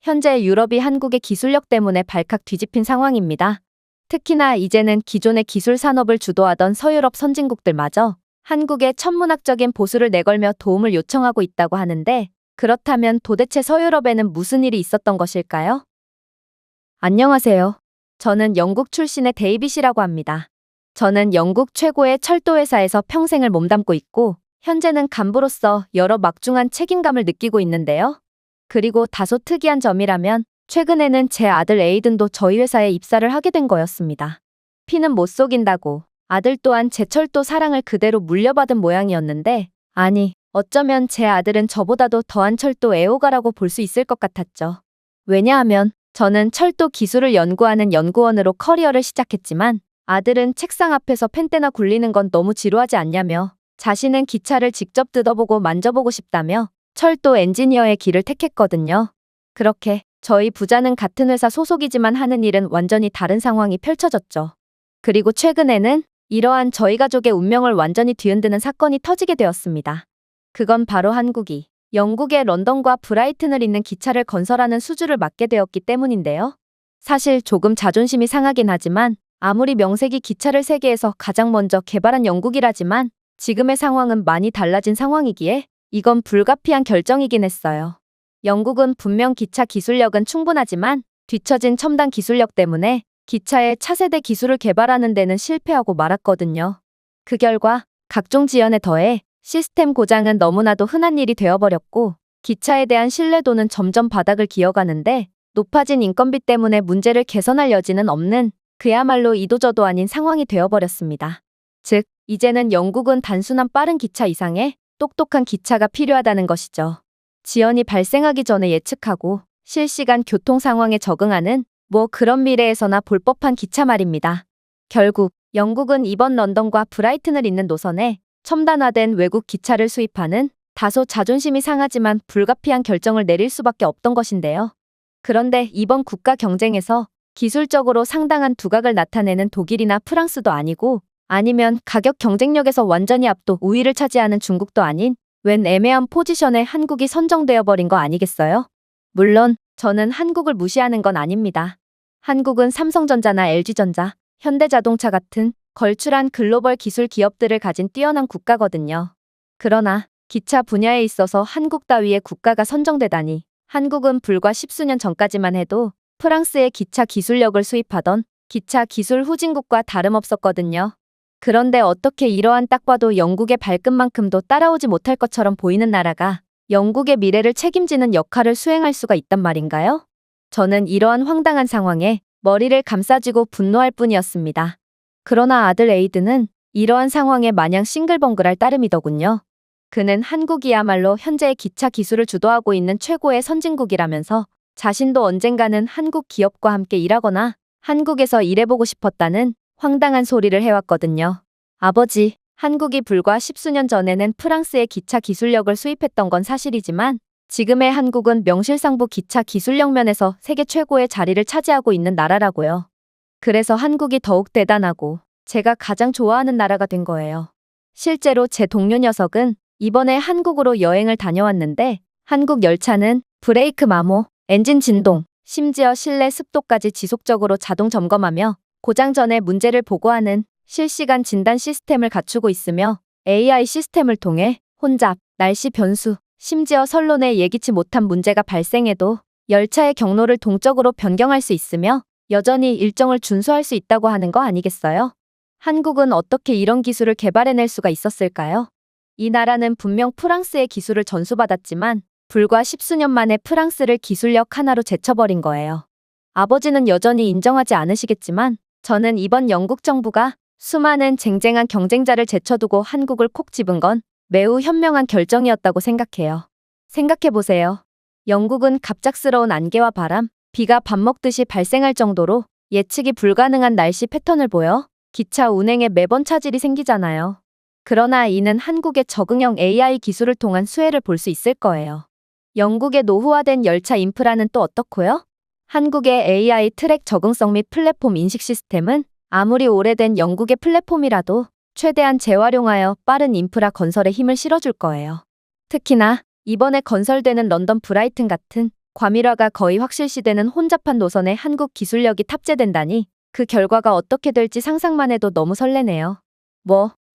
현재 유럽이 한국의 기술력 때문에 발칵 뒤집힌 상황입니다. 특히나 이제는 기존의 기술 산업을 주도하던 서유럽 선진국들마저 한국에 천문학적인 보수를 내걸며 도움을 요청하고 있다고 하는데, 그렇다면 도대체 서유럽에는 무슨 일이 있었던 것일까요? 안녕하세요. 저는 영국 출신의 데이빗이라고 합니다. 저는 영국 최고의 철도회사에서 평생을 몸담고 있고, 현재는 간부로서 여러 막중한 책임감을 느끼고 있는데요. 그리고 다소 특이한 점이라면, 최근에는 제 아들 에이든도 저희 회사에 입사를 하게 된 거였습니다. 피는 못 속인다고 아들 또한 제 철도 사랑을 그대로 물려받은 모양이었는데, 아니, 어쩌면 제 아들은 저보다도 더한 철도 애호가라고 볼 수 있을 것 같았죠. 왜냐하면 저는 철도 기술을 연구하는 연구원으로 커리어를 시작했지만, 아들은 책상 앞에서 펜대나 굴리는 건 너무 지루하지 않냐며 자신은 기차를 직접 뜯어보고 만져보고 싶다며 철도 엔지니어의 길을 택했거든요. 그렇게 저희 부자는 같은 회사 소속이지만 하는 일은 완전히 다른 상황이 펼쳐졌죠. 그리고 최근에는 이러한 저희 가족의 운명을 완전히 뒤흔드는 사건이 터지게 되었습니다. 그건 바로 한국이 영국의 런던과 브라이튼을 잇는 기차를 건설하는 수주를 맡게 되었기 때문인데요. 사실 조금 자존심이 상하긴 하지만, 아무리 명색이 기차를 세계에서 가장 먼저 개발한 영국이라지만 지금의 상황은 많이 달라진 상황이기에 이건 불가피한 결정이긴 했어요. 영국은 분명 기차 기술력은 충분하지만 뒤처진 첨단 기술력 때문에 기차의 차세대 기술을 개발하는 데는 실패하고 말았거든요. 그 결과 각종 지연에 더해 시스템 고장은 너무나도 흔한 일이 되어버렸고, 기차에 대한 신뢰도는 점점 바닥을 기어가는데, 높아진 인건비 때문에 문제를 개선할 여지는 없는 그야말로 이도저도 아닌 상황이 되어버렸습니다. 즉, 이제는 영국은 단순한 빠른 기차 이상의 똑똑한 기차가 필요하다는 것이죠. 지연이 발생하기 전에 예측하고 실시간 교통 상황에 적응하는 그런 미래에서나 볼 법한 기차 말입니다. 결국 영국은 이번 런던과 브라이튼을 잇는 노선에 첨단화된 외국 기차를 수입하는 다소 자존심이 상하지만 불가피한 결정을 내릴 수밖에 없던 것인데요. 그런데 이번 국가 경쟁에서 기술적으로 상당한 두각을 나타내는 독일이나 프랑스도 아니고, 아니면 가격 경쟁력에서 완전히 압도 우위를 차지하는 중국도 아닌 웬 애매한 포지션에 한국이 선정되어 버린 거 아니겠어요? 물론 저는 한국을 무시하는 건 아닙니다. 한국은 삼성전자나 LG전자, 현대자동차 같은 걸출한 글로벌 기술 기업들을 가진 뛰어난 국가거든요. 그러나 기차 분야에 있어서 한국 따위의 국가가 선정되다니, 한국은 불과 십수년 전까지만 해도 프랑스의 기차 기술력을 수입하던 기차 기술 후진국과 다름없었거든요. 그런데 어떻게 이러한 딱 봐도 영국의 발끝만큼도 따라오지 못할 것처럼 보이는 나라가 영국의 미래를 책임지는 역할을 수행할 수가 있단 말인가요? 저는 이러한 황당한 상황에 머리를 감싸쥐고 분노할 뿐이었습니다. 그러나 아들 에이드는 이러한 상황에 마냥 싱글벙글할 따름이더군요. 그는 한국이야말로 현재의 기차 기술을 주도하고 있는 최고의 선진국이라면서 자신도 언젠가는 한국 기업과 함께 일하거나 한국에서 일해보고 싶었다는 황당한 소리를 해왔거든요. 아버지, 한국이 불과 십수년 전에는 프랑스의 기차 기술력을 수입했던 건 사실이지만 지금의 한국은 명실상부 기차 기술력 면에서 세계 최고의 자리를 차지하고 있는 나라라고요. 그래서 한국이 더욱 대단하고 제가 가장 좋아하는 나라가 된 거예요. 실제로 제 동료 녀석은 이번에 한국으로 여행을 다녀왔는데, 한국 열차는 브레이크 마모, 엔진 진동, 심지어 실내 습도까지 지속적으로 자동 점검하며 고장 전에 문제를 보고하는 실시간 진단 시스템을 갖추고 있으며, AI 시스템을 통해 혼잡, 날씨 변수, 심지어 선로내 예기치 못한 문제가 발생해도 열차의 경로를 동적으로 변경할 수 있으며 여전히 일정을 준수할 수 있다고 하는 거 아니겠어요? 한국은 어떻게 이런 기술을 개발해낼 수가 있었을까요? 이 나라는 분명 프랑스의 기술을 전수받았지만 불과 십수년 만에 프랑스를 기술력 하나로 제쳐버린 거예요. 아버지는 여전히 인정하지 않으시겠지만 저는 이번 영국 정부가 수많은 쟁쟁한 경쟁자를 제쳐두고 한국을 콕 집은 건 매우 현명한 결정이었다고 생각해요. 생각해보세요. 영국은 갑작스러운 안개와 바람, 비가 밥 먹듯이 발생할 정도로 예측이 불가능한 날씨 패턴을 보여 기차 운행에 매번 차질이 생기잖아요. 그러나 이는 한국의 적응형 AI 기술을 통한 수혜를 볼 수 있을 거예요. 영국의 노후화된 열차 인프라는 또 어떻고요? 한국의 AI 트랙 적응성 및 플랫폼 인식 시스템은 아무리 오래된 영국의 플랫폼이라도 최대한 재활용하여 빠른 인프라 건설에 힘을 실어줄 거예요. 특히나 이번에 건설되는 런던 브라이튼 같은 과밀화가 거의 확실시되는 혼잡한 노선에 한국 기술력이 탑재된다니 그 결과가 어떻게 될지 상상만 해도 너무 설레네요.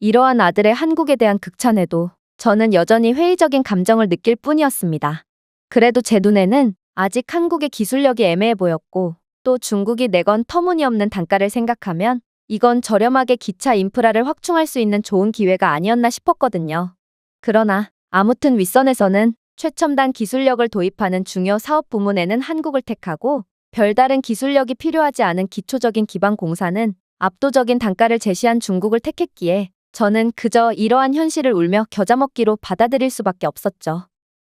이러한 아들의 한국에 대한 극찬에도 저는 여전히 회의적인 감정을 느낄 뿐이었습니다. 그래도 제 눈에는 아직 한국의 기술력이 애매해 보였고 또 중국이 내건 터무니없는 단가를 생각하면 이건 저렴하게 기차 인프라를 확충할 수 있는 좋은 기회가 아니었나 싶었거든요. 그러나 아무튼 윗선에서는 최첨단 기술력을 도입하는 중요 사업 부문에는 한국을 택하고 별다른 기술력이 필요하지 않은 기초적인 기반 공사는 압도적인 단가를 제시한 중국을 택했기에 저는 그저 이러한 현실을 울며 겨자먹기로 받아들일 수밖에 없었죠.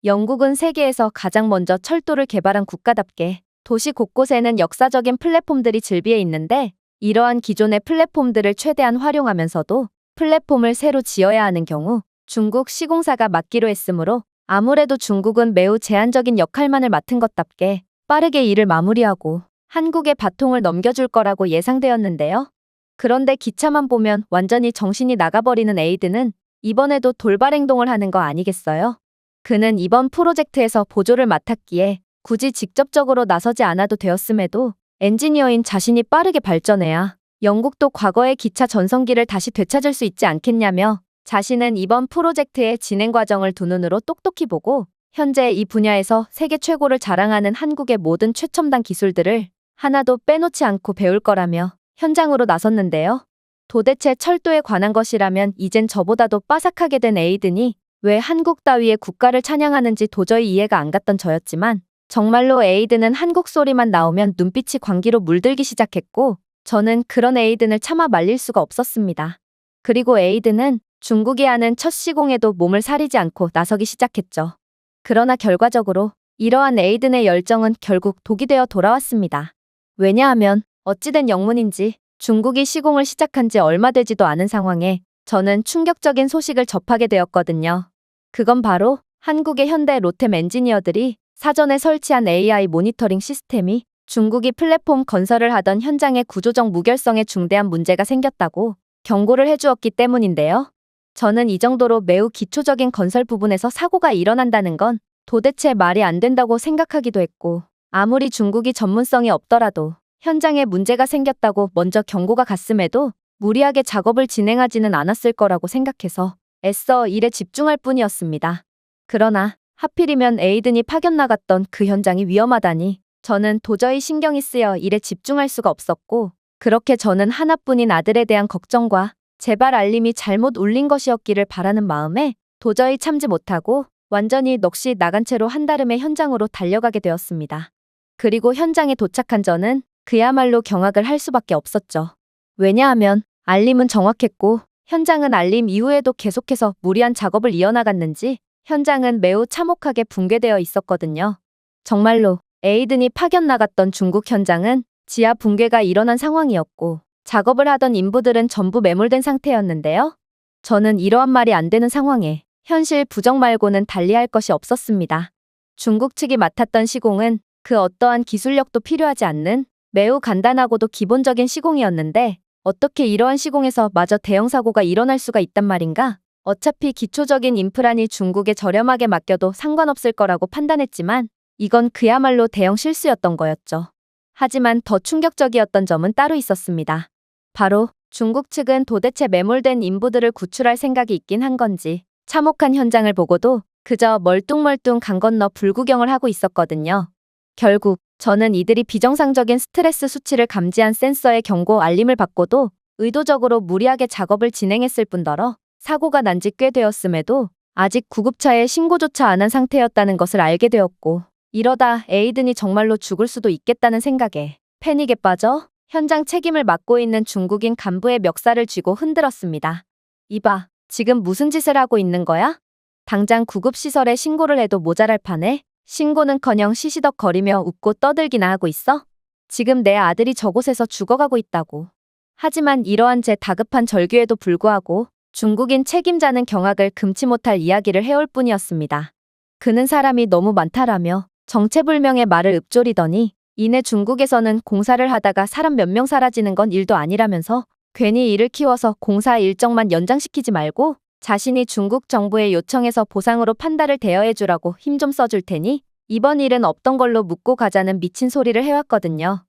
영국은 세계에서 가장 먼저 철도를 개발한 국가답게 도시 곳곳에는 역사적인 플랫폼들이 즐비해 있는데 이러한 기존의 플랫폼들을 최대한 활용하면서도 플랫폼을 새로 지어야 하는 경우 중국 시공사가 맡기로 했으므로 아무래도 중국은 매우 제한적인 역할만을 맡은 것답게 빠르게 일을 마무리하고 한국에 바통을 넘겨줄 거라고 예상되었는데요. 그런데 기차만 보면 완전히 정신이 나가버리는 에이든은 이번에도 돌발 행동을 하는 거 아니겠어요? 그는 이번 프로젝트에서 보조를 맡았기에 굳이 직접적으로 나서지 않아도 되었음에도 엔지니어인 자신이 빠르게 발전해야 영국도 과거의 기차 전성기를 다시 되찾을 수 있지 않겠냐며 자신은 이번 프로젝트의 진행 과정을 두 눈으로 똑똑히 보고 현재 이 분야에서 세계 최고를 자랑하는 한국의 모든 최첨단 기술들을 하나도 빼놓지 않고 배울 거라며 현장으로 나섰는데요. 도대체 철도에 관한 것이라면 이젠 저보다도 빠삭하게 된 에이든이 왜 한국 따위의 국가를 찬양하는지 도저히 이해가 안 갔던 저였지만 정말로 에이든은 한국 소리만 나오면 눈빛이 광기로 물들기 시작했고 저는 그런 에이든을 차마 말릴 수가 없었습니다. 그리고 에이든은 중국이 하는 첫 시공에도 몸을 사리지 않고 나서기 시작했죠. 그러나 결과적으로 이러한 에이든의 열정은 결국 독이 되어 돌아왔습니다. 왜냐하면 어찌된 영문인지 중국이 시공을 시작한 지 얼마 되지도 않은 상황에 저는 충격적인 소식을 접하게 되었거든요. 그건 바로 한국의 현대 로템 엔지니어들이 사전에 설치한 AI 모니터링 시스템이 중국이 플랫폼 건설을 하던 현장의 구조적 무결성에 중대한 문제가 생겼다고 경고를 해주었기 때문인데요. 저는 이 정도로 매우 기초적인 건설 부분에서 사고가 일어난다는 건 도대체 말이 안 된다고 생각하기도 했고 아무리 중국이 전문성이 없더라도 현장에 문제가 생겼다고 먼저 경고가 갔음에도 무리하게 작업을 진행하지는 않았을 거라고 생각해서 애써 일에 집중할 뿐이었습니다. 그러나 하필이면 에이든이 파견 나갔던 그 현장이 위험하다니 저는 도저히 신경이 쓰여 일에 집중할 수가 없었고 그렇게 저는 하나뿐인 아들에 대한 걱정과 제발 알림이 잘못 울린 것이었기를 바라는 마음에 도저히 참지 못하고 완전히 넋이 나간 채로 한달음에 현장으로 달려가게 되었습니다. 그리고 현장에 도착한 저는 그야말로 경악을 할 수밖에 없었죠. 왜냐하면 알림은 정확했고 현장은 알림 이후에도 계속해서 무리한 작업을 이어나갔는지 현장은 매우 참혹하게 붕괴되어 있었거든요. 정말로 에이든이 파견 나갔던 중국 현장은 지하 붕괴가 일어난 상황이었고 작업을 하던 인부들은 전부 매몰된 상태였는데요. 저는 이러한 말이 안 되는 상황에 현실 부정 말고는 달리할 것이 없었습니다. 중국 측이 맡았던 시공은 그 어떠한 기술력도 필요하지 않는 매우 간단하고도 기본적인 시공이었는데 어떻게 이러한 시공에서 마저 대형 사고가 일어날 수가 있단 말인가? 어차피 기초적인 인프라니 중국에 저렴하게 맡겨도 상관없을 거라고 판단했지만 이건 그야말로 대형 실수였던 거였죠. 하지만 더 충격적이었던 점은 따로 있었습니다. 바로 중국 측은 도대체 매몰된 인부들을 구출할 생각이 있긴 한 건지 참혹한 현장을 보고도 그저 멀뚱멀뚱 강 건너 불구경을 하고 있었거든요. 결국 저는 이들이 비정상적인 스트레스 수치를 감지한 센서의 경고 알림을 받고도 의도적으로 무리하게 작업을 진행했을 뿐더러 사고가 난 지 꽤 되었음에도 아직 구급차에 신고조차 안 한 상태였다는 것을 알게 되었고 이러다 에이든이 정말로 죽을 수도 있겠다는 생각에 패닉에 빠져 현장 책임을 맡고 있는 중국인 간부의 멱살을 쥐고 흔들었습니다. 이봐, 지금 무슨 짓을 하고 있는 거야? 당장 구급시설에 신고를 해도 모자랄 판에 신고는커녕 시시덕거리며 웃고 떠들기나 하고 있어? 지금 내 아들이 저곳에서 죽어가고 있다고. 하지만 이러한 제 다급한 절규에도 불구하고 중국인 책임자는 경악을 금치 못할 이야기를 해올 뿐이었습니다. 그는 사람이 너무 많다라며 정체불명의 말을 읊조리더니 이내 중국에서는 공사를 하다가 사람 몇 명 사라지는 건 일도 아니라면서 괜히 일을 키워서 공사 일정만 연장시키지 말고 자신이 중국 정부에 요청해서 보상으로 판다를 대여해주라고 힘 좀 써줄 테니 이번 일은 없던 걸로 묻고 가자는 미친 소리를 해왔거든요.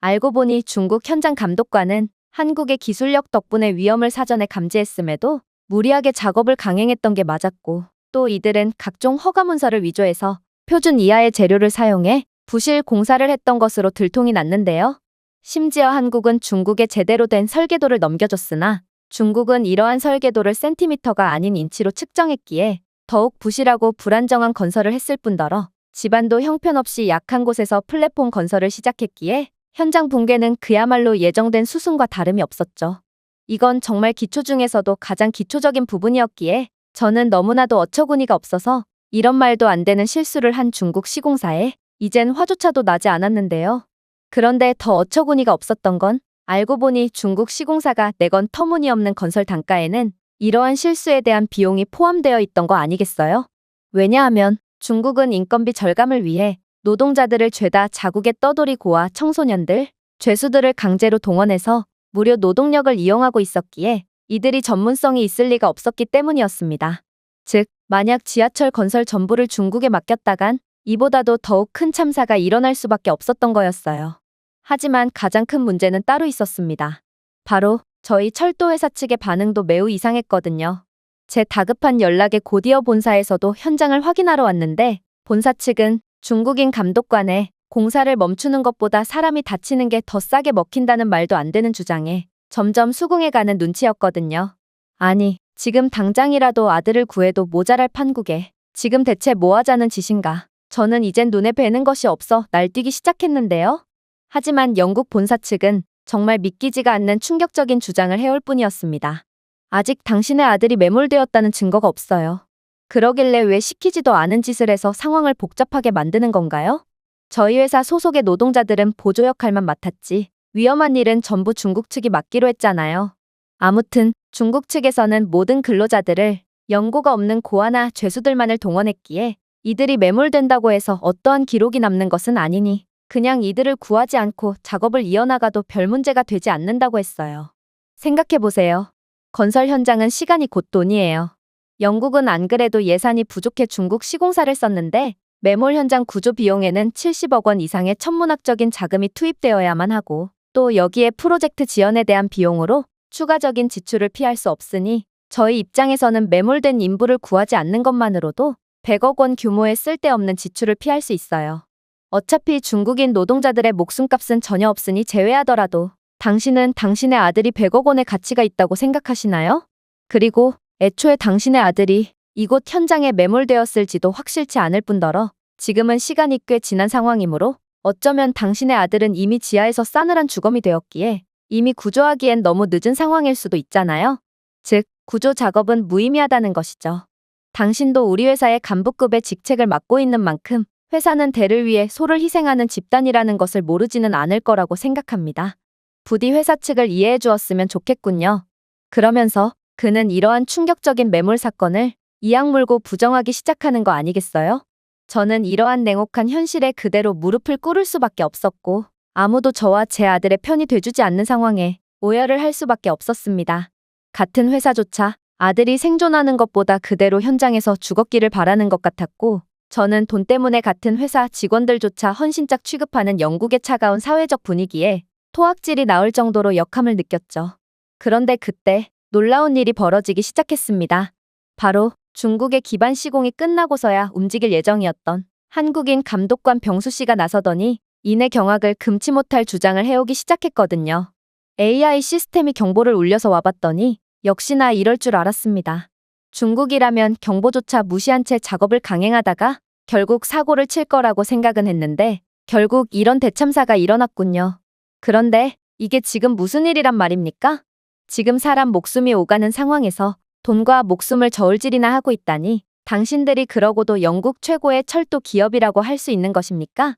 알고 보니 중국 현장 감독관은 한국의 기술력 덕분에 위험을 사전에 감지했음에도 무리하게 작업을 강행했던 게 맞았고, 또 이들은 각종 허가 문서를 위조해서 표준 이하의 재료를 사용해 부실 공사를 했던 것으로 들통이 났는데요. 심지어 한국은 중국에 제대로 된 설계도를 넘겨줬으나 중국은 이러한 설계도를 센티미터가 아닌 인치로 측정했기에 더욱 부실하고 불안정한 건설을 했을 뿐더러 집안도 형편없이 약한 곳에서 플랫폼 건설을 시작했기에 현장 붕괴는 그야말로 예정된 수순과 다름이 없었죠. 이건 정말 기초 중에서도 가장 기초적인 부분이었기에 저는 너무나도 어처구니가 없어서 이런 말도 안 되는 실수를 한 중국 시공사에 이젠 화조차도 나지 않았는데요. 그런데 더 어처구니가 없었던 건 알고 보니 중국 시공사가 내건 터무니없는 건설 단가에는 이러한 실수에 대한 비용이 포함되어 있던 거 아니겠어요? 왜냐하면 중국은 인건비 절감을 위해 노동자들을 죄다 자국의 떠돌이고와 청소년들, 죄수들을 강제로 동원해서 무료 노동력을 이용하고 있었기에 이들이 전문성이 있을 리가 없었기 때문이었습니다. 즉, 만약 지하철 건설 전부를 중국에 맡겼다간 이보다도 더욱 큰 참사가 일어날 수밖에 없었던 거였어요. 하지만 가장 큰 문제는 따로 있었습니다. 바로 저희 철도회사 측의 반응도 매우 이상했거든요. 제 다급한 연락에 곧이어 본사에서도 현장을 확인하러 왔는데 본사 측은 중국인 감독관에 공사를 멈추는 것보다 사람이 다치는 게 더 싸게 먹힌다는 말도 안 되는 주장에 점점 수긍해가는 눈치였거든요. 아니, 지금 당장이라도 아들을 구해도 모자랄 판국에 지금 대체 뭐 하자는 짓인가? 저는 이젠 눈에 뵈는 것이 없어 날뛰기 시작했는데요. 하지만 영국 본사 측은 정말 믿기지가 않는 충격적인 주장을 해올 뿐이었습니다. 아직 당신의 아들이 매몰되었다는 증거가 없어요. 그러길래 왜 시키지도 않은 짓을 해서 상황을 복잡하게 만드는 건가요? 저희 회사 소속의 노동자들은 보조 역할만 맡았지 위험한 일은 전부 중국 측이 맡기로 했잖아요. 아무튼 중국 측에서는 모든 근로자들을 연고가 없는 고아나 죄수들만을 동원했기에 이들이 매몰된다고 해서 어떠한 기록이 남는 것은 아니니 그냥 이들을 구하지 않고 작업을 이어나가도 별 문제가 되지 않는다고 했어요. 생각해보세요. 건설 현장은 시간이 곧 돈이에요. 영국은 안 그래도 예산이 부족해 중국 시공사를 썼는데 매몰 현장 구조 비용에는 70억 원 이상의 천문학적인 자금이 투입되어야만 하고 또 여기에 프로젝트 지연에 대한 비용으로 추가적인 지출을 피할 수 없으니 저희 입장에서는 매몰된 인부를 구하지 않는 것만으로도 100억 원 규모의 쓸데없는 지출을 피할 수 있어요. 어차피 중국인 노동자들의 목숨값은 전혀 없으니 제외하더라도 당신은 당신의 아들이 100억 원의 가치가 있다고 생각하시나요? 그리고 애초에 당신의 아들이 이곳 현장에 매몰되었을지도 확실치 않을 뿐더러 지금은 시간이 꽤 지난 상황이므로 어쩌면 당신의 아들은 이미 지하에서 싸늘한 주검이 되었기에 이미 구조하기엔 너무 늦은 상황일 수도 있잖아요. 즉, 구조 작업은 무의미하다는 것이죠. 당신도 우리 회사의 간부급의 직책을 맡고 있는 만큼 회사는 대를 위해 소를 희생하는 집단이라는 것을 모르지는 않을 거라고 생각합니다. 부디 회사 측을 이해해 주었으면 좋겠군요. 그러면서 그는 이러한 충격적인 매몰 사건을 이악 물고 부정하기 시작하는 거 아니겠어요? 저는 이러한 냉혹한 현실에 그대로 무릎을 꿇을 수밖에 없었고 아무도 저와 제 아들의 편이 돼주지 않는 상황에 오열을 할 수밖에 없었습니다. 같은 회사조차 아들이 생존하는 것보다 그대로 현장에서 죽었기를 바라는 것 같았고 저는 돈 때문에 같은 회사 직원들조차 헌신짝 취급하는 영국의 차가운 사회적 분위기에 토악질이 나올 정도로 역함을 느꼈죠. 그런데 그때 놀라운 일이 벌어지기 시작했습니다. 바로 중국의 기반 시공이 끝나고서야 움직일 예정이었던 한국인 감독관 병수 씨가 나서더니 이내 경악을 금치 못할 주장을 해오기 시작했거든요. AI 시스템이 경보를 울려서 와봤더니 역시나 이럴 줄 알았습니다. 중국이라면 경보조차 무시한 채 작업을 강행하다가 결국 사고를 칠 거라고 생각은 했는데 결국 이런 대참사가 일어났군요. 그런데 이게 지금 무슨 일이란 말입니까? 지금 사람 목숨이 오가는 상황에서 돈과 목숨을 저울질이나 하고 있다니 당신들이 그러고도 영국 최고의 철도 기업이라고 할 수 있는 것입니까?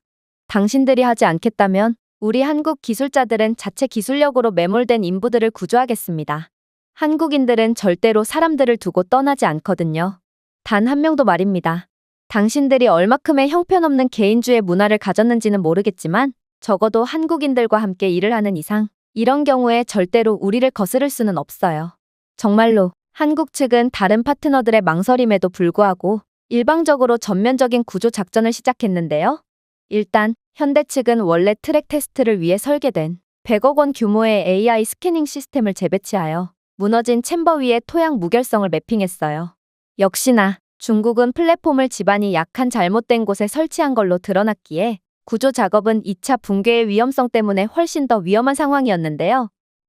당신들이 하지 않겠다면 우리 한국 기술자들은 자체 기술력으로 매몰된 인부들을 구조하겠습니다. 한국인들은 절대로 사람들을 두고 떠나지 않거든요. 단 한 명도 말입니다. 당신들이 얼마큼의 형편없는 개인주의 문화를 가졌는지는 모르겠지만 적어도 한국인들과 함께 일을 하는 이상 이런 경우에 절대로 우리를 거스를 수는 없어요. 정말로 한국 측은 다른 파트너들의 망설임에도 불구하고 일방적으로 전면적인 구조 작전을 시작했는데요. 일단 현대 측은 원래 트랙 테스트를 위해 설계된 100억 원 규모의 AI 스캐닝 시스템을 재배치하여 무너진 챔버 위에 토양 무결성을 매핑했어요. 역시나 중국은 플랫폼을 집안이 약한 잘못된 곳에 설치한 걸로 드러났기에 구조 작업은 2차 붕괴의 위험성 때문에 훨씬 더 위험한 상황이었는데요.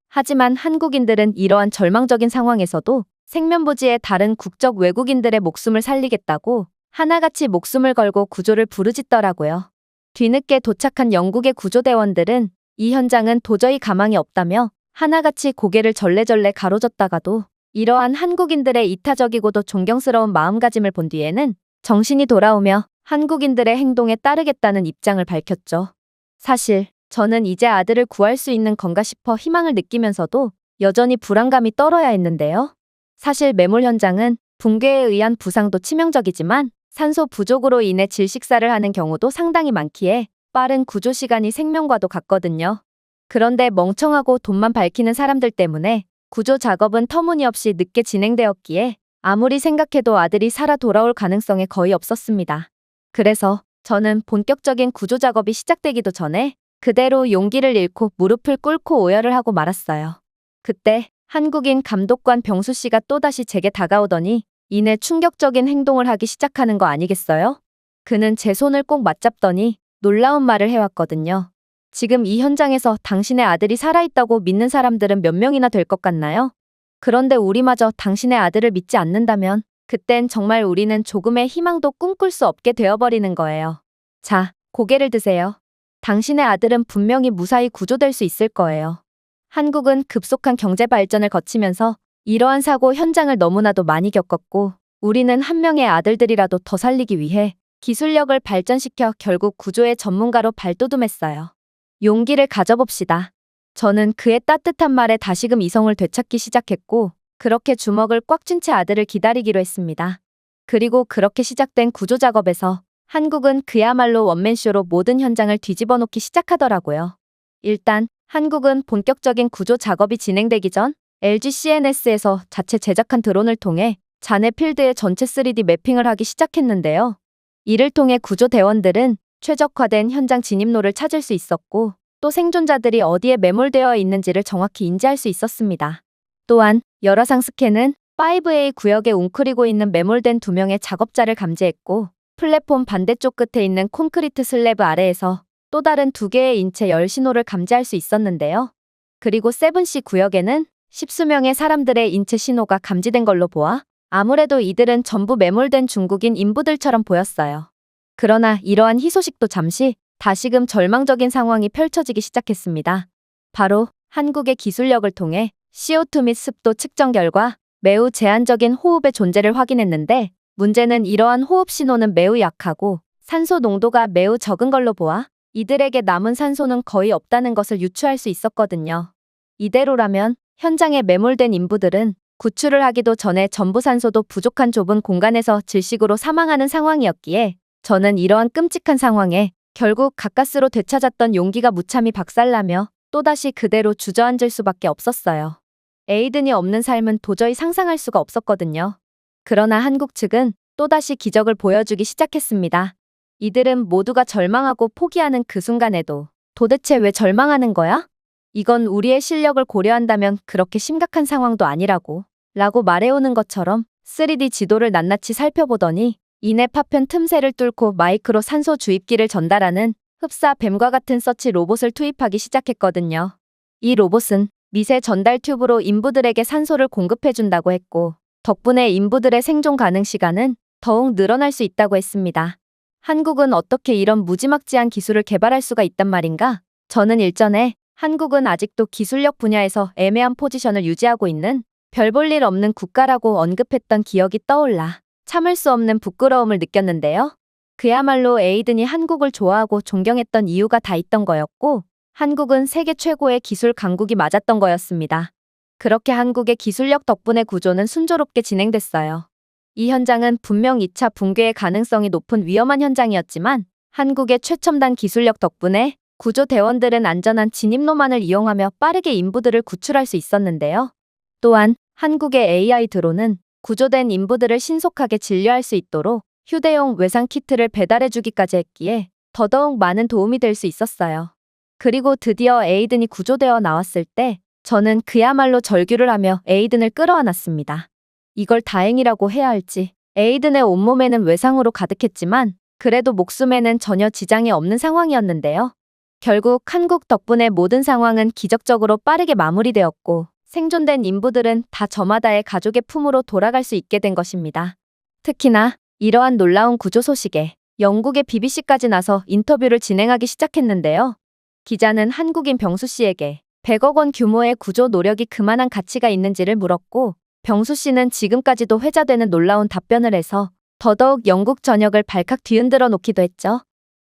하지만 한국인들은 이러한 절망적인 상황에서도 생면부지의 다른 국적 외국인들의 목숨을 살리겠다고 하나같이 목숨을 걸고 구조를 부르짖더라고요. 뒤늦게 도착한 영국의 구조대원들은 이 현장은 도저히 가망이 없다며 하나같이 고개를 절레절레 가로젓다가도 이러한 한국인들의 이타적이고도 존경스러운 마음가짐을 본 뒤에는 정신이 돌아오며 한국인들의 행동에 따르겠다는 입장을 밝혔죠. 사실 저는 이제 아들을 구할 수 있는 건가 싶어 희망을 느끼면서도 여전히 불안감이 떨어야 했는데요. 사실 매몰 현장은 붕괴에 의한 부상도 치명적이지만 산소 부족으로 인해 질식사를 하는 경우도 상당히 많기에 빠른 구조 시간이 생명과도 같거든요. 그런데 멍청하고 돈만 밝히는 사람들 때문에 구조 작업은 터무니없이 늦게 진행되었기에 아무리 생각해도 아들이 살아 돌아올 가능성이 거의 없었습니다. 그래서 저는 본격적인 구조 작업이 시작되기도 전에 그대로 용기를 잃고 무릎을 꿇고 오열을 하고 말았어요. 그때 한국인 감독관 병수 씨가 또다시 제게 다가오더니 이내 충격적인 행동을 하기 시작하는 거 아니겠어요? 그는 제 손을 꼭 맞잡더니 놀라운 말을 해왔거든요. 지금 이 현장에서 당신의 아들이 살아있다고 믿는 사람들은 몇 명이나 될 것 같나요? 그런데 우리마저 당신의 아들을 믿지 않는다면 그땐 정말 우리는 조금의 희망도 꿈꿀 수 없게 되어버리는 거예요. 자, 고개를 드세요. 당신의 아들은 분명히 무사히 구조될 수 있을 거예요. 한국은 급속한 경제 발전을 거치면서 이러한 사고 현장을 너무나도 많이 겪었고 우리는 한 명의 아들들이라도 더 살리기 위해 기술력을 발전시켜 결국 구조의 전문가로 발돋움했어요. 용기를 가져봅시다. 저는 그의 따뜻한 말에 다시금 이성을 되찾기 시작했고 그렇게 주먹을 꽉 쥔 채 아들을 기다리기로 했습니다. 그리고 그렇게 시작된 구조 작업에서 한국은 그야말로 원맨쇼로 모든 현장을 뒤집어 놓기 시작하더라고요. 일단 한국은 본격적인 구조 작업이 진행되기 전 LG CNS에서 자체 제작한 드론을 통해 잔해 필드의 전체 3D 매핑을 하기 시작했는데요. 이를 통해 구조대원들은 최적화된 현장 진입로를 찾을 수 있었고 또 생존자들이 어디에 매몰되어 있는지를 정확히 인지할 수 있었습니다. 또한 열화상 스캔은 5A 구역에 웅크리고 있는 매몰된 2명의 작업자를 감지했고 플랫폼 반대쪽 끝에 있는 콘크리트 슬래브 아래에서 또 다른 2개의 인체 열 신호를 감지할 수 있었는데요. 그리고 7C 구역에는 10수명의 사람들의 인체 신호가 감지된 걸로 보아 아무래도 이들은 전부 매몰된 중국인 인부들처럼 보였어요. 그러나 이러한 희소식도 잠시 다시금 절망적인 상황이 펼쳐지기 시작했습니다. 바로 한국의 기술력을 통해 CO2 및 습도 측정 결과 매우 제한적인 호흡의 존재를 확인했는데 문제는 이러한 호흡 신호는 매우 약하고 산소 농도가 매우 적은 걸로 보아 이들에게 남은 산소는 거의 없다는 것을 유추할 수 있었거든요. 이대로라면 현장에 매몰된 인부들은 구출을 하기도 전에 전부 산소도 부족한 좁은 공간에서 질식으로 사망하는 상황이었기에 저는 이러한 끔찍한 상황에 결국 가까스로 되찾았던 용기가 무참히 박살나며 또다시 그대로 주저앉을 수밖에 없었어요. 에이든이 없는 삶은 도저히 상상할 수가 없었거든요. 그러나 한국 측은 또다시 기적을 보여주기 시작했습니다. 이들은 모두가 절망하고 포기하는 그 순간에도 도대체 왜 절망하는 거야? 이건 우리의 실력을 고려한다면 그렇게 심각한 상황도 아니라고 라고 말해오는 것처럼 3D 지도를 낱낱이 살펴보더니 이내 파편 틈새를 뚫고 마이크로 산소 주입기를 전달하는 흡사 뱀과 같은 서치 로봇을 투입하기 시작했거든요. 이 로봇은 미세 전달 튜브로 인부들에게 산소를 공급해준다고 했고 덕분에 인부들의 생존 가능 시간은 더욱 늘어날 수 있다고 했습니다. 한국은 어떻게 이런 무지막지한 기술을 개발할 수가 있단 말인가? 저는 일전에 한국은 아직도 기술력 분야에서 애매한 포지션을 유지하고 있는 별 볼 일 없는 국가라고 언급했던 기억이 떠올라 참을 수 없는 부끄러움을 느꼈는데요. 그야말로 에이든이 한국을 좋아하고 존경했던 이유가 다 있던 거였고 한국은 세계 최고의 기술 강국이 맞았던 거였습니다. 그렇게 한국의 기술력 덕분에 구조는 순조롭게 진행됐어요. 이 현장은 분명 2차 붕괴의 가능성이 높은 위험한 현장이었지만 한국의 최첨단 기술력 덕분에 구조대원들은 안전한 진입로만을 이용하며 빠르게 인부들을 구출할 수 있었는데요. 또한 한국의 AI 드론은 구조된 인부들을 신속하게 진료할 수 있도록 휴대용 외상 키트를 배달해주기까지 했기에 더더욱 많은 도움이 될 수 있었어요. 그리고 드디어 에이든이 구조되어 나왔을 때 저는 그야말로 절규를 하며 에이든을 끌어안았습니다. 이걸 다행이라고 해야 할지 에이든의 온몸에는 외상으로 가득했지만 그래도 목숨에는 전혀 지장이 없는 상황이었는데요. 결국 한국 덕분에 모든 상황은 기적적으로 빠르게 마무리되었고 생존된 인부들은 다 저마다의 가족의 품으로 돌아갈 수 있게 된 것입니다. 특히나 이러한 놀라운 구조 소식에 영국의 BBC까지 나서 인터뷰를 진행하기 시작했는데요. 기자는 한국인 병수 씨에게 100억 원 규모의 구조 노력이 그만한 가치가 있는지를 물었고 병수 씨는 지금까지도 회자되는 놀라운 답변을 해서 더더욱 영국 전역을 발칵 뒤흔들어 놓기도 했죠.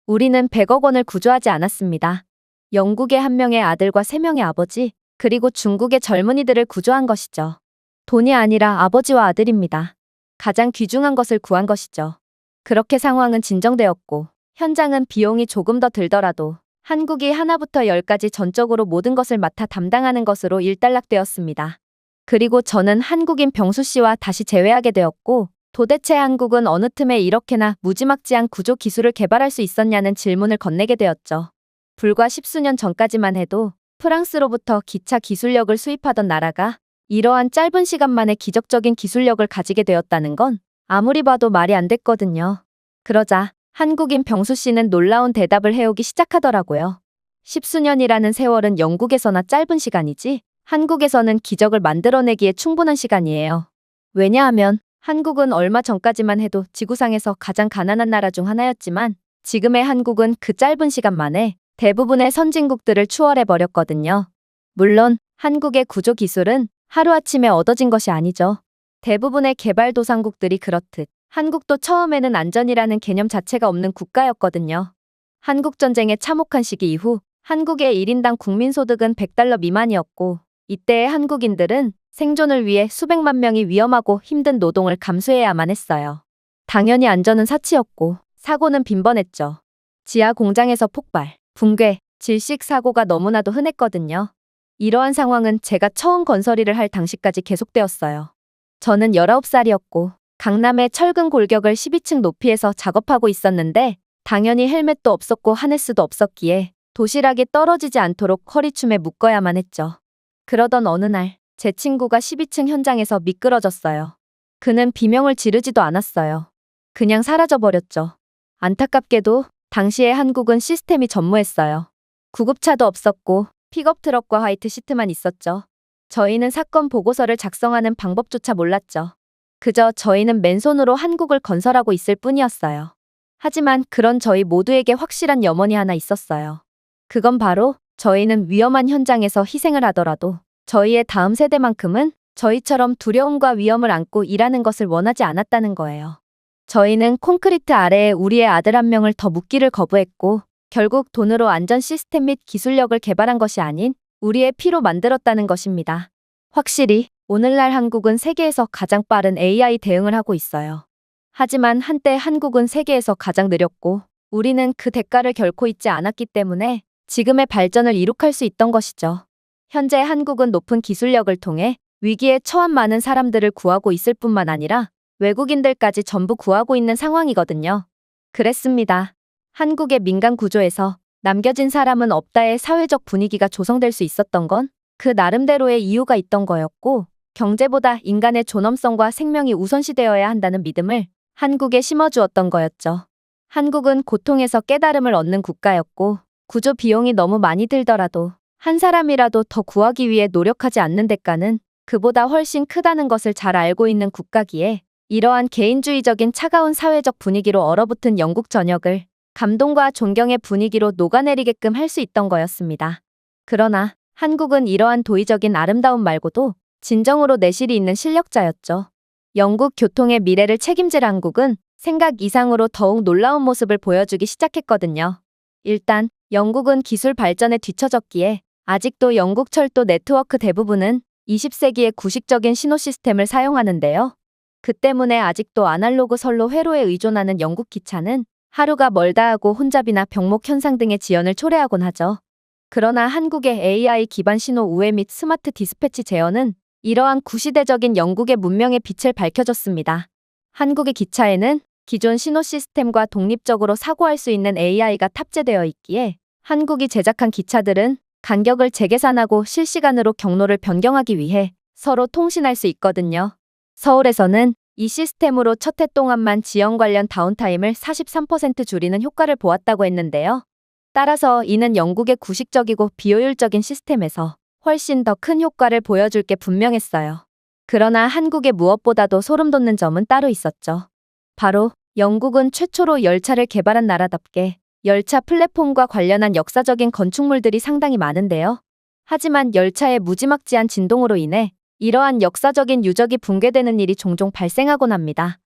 우리는 100억 원을 구조하지 않았습니다. 영국의 한 명의 아들과 3명의 아버지, 그리고 중국의 젊은이들을 구조한 것이죠. 돈이 아니라 아버지와 아들입니다. 가장 귀중한 것을 구한 것이죠. 그렇게 상황은 진정되었고 현장은 비용이 조금 더 들더라도 한국이 하나부터 10까지 전적으로 모든 것을 맡아 담당하는 것으로 일단락되었습니다. 그리고 저는 한국인 병수 씨와 다시 재회하게 되었고 도대체 한국은 어느 틈에 이렇게나 무지막지한 구조 기술을 개발할 수 있었냐는 질문을 건네게 되었죠. 불과 10수년 전까지만 해도 프랑스로부터 기차 기술력을 수입하던 나라가 이러한 짧은 시간 만에 기적적인 기술력을 가지게 되었다는 건 아무리 봐도 말이 안 됐거든요. 그러자 한국인 병수 씨는 놀라운 대답을 해오기 시작하더라고요. 10수년이라는 세월은 영국에서나 짧은 시간이지 한국에서는 기적을 만들어내기에 충분한 시간이에요. 왜냐하면 한국은 얼마 전까지만 해도 지구상에서 가장 가난한 나라 중 하나였지만 지금의 한국은 그 짧은 시간 만에 대부분의 선진국들을 추월해버렸거든요. 물론 한국의 구조 기술은 하루아침에 얻어진 것이 아니죠. 대부분의 개발도상국들이 그렇듯 한국도 처음에는 안전이라는 개념 자체가 없는 국가였거든요. 한국전쟁의 참혹한 시기 이후 한국의 1인당 국민소득은 $100 미만이었고 이때의 한국인들은 생존을 위해 수백만 명이 위험하고 힘든 노동을 감수해야만 했어요. 당연히 안전은 사치였고 사고는 빈번했죠. 지하 공장에서 폭발, 붕괴, 질식 사고가 너무나도 흔했거든요. 이러한 상황은 제가 처음 건설 일을 할 당시까지 계속되었어요. 저는 19살이었고 강남의 철근 골격을 12층 높이에서 작업하고 있었는데 당연히 헬멧도 없었고 하네스도 없었기에 도시락이 떨어지지 않도록 허리춤에 묶어야만 했죠. 그러던 어느 날 제 친구가 12층 현장에서 미끄러졌어요. 그는 비명을 지르지도 않았어요. 그냥 사라져버렸죠. 안타깝게도 당시에 한국은 시스템이 전무했어요. 구급차도 없었고 픽업트럭과 화이트 시트만 있었죠. 저희는 사건 보고서를 작성하는 방법조차 몰랐죠. 그저 저희는 맨손으로 한국을 건설하고 있을 뿐이었어요. 하지만 그런 저희 모두에게 확실한 염원이 하나 있었어요. 그건 바로 저희는 위험한 현장에서 희생을 하더라도 저희의 다음 세대만큼은 저희처럼 두려움과 위험을 안고 일하는 것을 원하지 않았다는 거예요. 저희는 콘크리트 아래에 우리의 아들 한 명을 더 묻기를 거부했고 결국 돈으로 안전 시스템 및 기술력을 개발한 것이 아닌 우리의 피로 만들었다는 것입니다. 확실히 오늘날 한국은 세계에서 가장 빠른 AI 대응을 하고 있어요. 하지만 한때 한국은 세계에서 가장 느렸고 우리는 그 대가를 결코 잊지 않았기 때문에 지금의 발전을 이룩할 수 있던 것이죠. 현재 한국은 높은 기술력을 통해 위기에 처한 많은 사람들을 구하고 있을 뿐만 아니라 외국인들까지 전부 구하고 있는 상황이거든요. 그랬습니다. 한국의 민간 구조에서 남겨진 사람은 없다의 사회적 분위기가 조성될 수 있었던 건 그 나름대로의 이유가 있던 거였고 경제보다 인간의 존엄성과 생명이 우선시되어야 한다는 믿음을 한국에 심어주었던 거였죠. 한국은 고통에서 깨달음을 얻는 국가였고 구조 비용이 너무 많이 들더라도 한 사람이라도 더 구하기 위해 노력하지 않는 대가는 그보다 훨씬 크다는 것을 잘 알고 있는 국가기에 이러한 개인주의적인 차가운 사회적 분위기로 얼어붙은 영국 전역을 감동과 존경의 분위기로 녹아내리게끔 할 수 있던 거였습니다. 그러나 한국은 이러한 도의적인 아름다움 말고도 진정으로 내실이 있는 실력자였죠. 영국 교통의 미래를 책임질 한국은 생각 이상으로 더욱 놀라운 모습을 보여주기 시작했거든요. 일단 영국은 기술 발전에 뒤처졌기에 아직도 영국 철도 네트워크 대부분은 20세기의 구식적인 신호 시스템을 사용하는데요. 그 때문에 아직도 아날로그 선로 회로에 의존하는 영국 기차는 하루가 멀다 하고 혼잡이나 병목 현상 등의 지연을 초래하곤 하죠. 그러나 한국의 AI 기반 신호 우회 및 스마트 디스패치 제어는 이러한 구시대적인 영국의 문명의 빛을 밝혀줬습니다. 한국의 기차에는 기존 신호 시스템과 독립적으로 사고할 수 있는 AI가 탑재되어 있기에 한국이 제작한 기차들은 간격을 재계산하고 실시간으로 경로를 변경하기 위해 서로 통신할 수 있거든요. 서울에서는 이 시스템으로 첫 해 동안만 지연 관련 다운타임을 43% 줄이는 효과를 보았다고 했는데요. 따라서 이는 영국의 구식적이고 비효율적인 시스템에서 훨씬 더 큰 효과를 보여줄 게 분명했어요. 그러나 한국의 무엇보다도 소름 돋는 점은 따로 있었죠. 바로 영국은 최초로 열차를 개발한 나라답게 열차 플랫폼과 관련한 역사적인 건축물들이 상당히 많은데요. 하지만 열차의 무지막지한 진동으로 인해 이러한 역사적인 유적이 붕괴되는 일이 종종 발생하곤 합니다.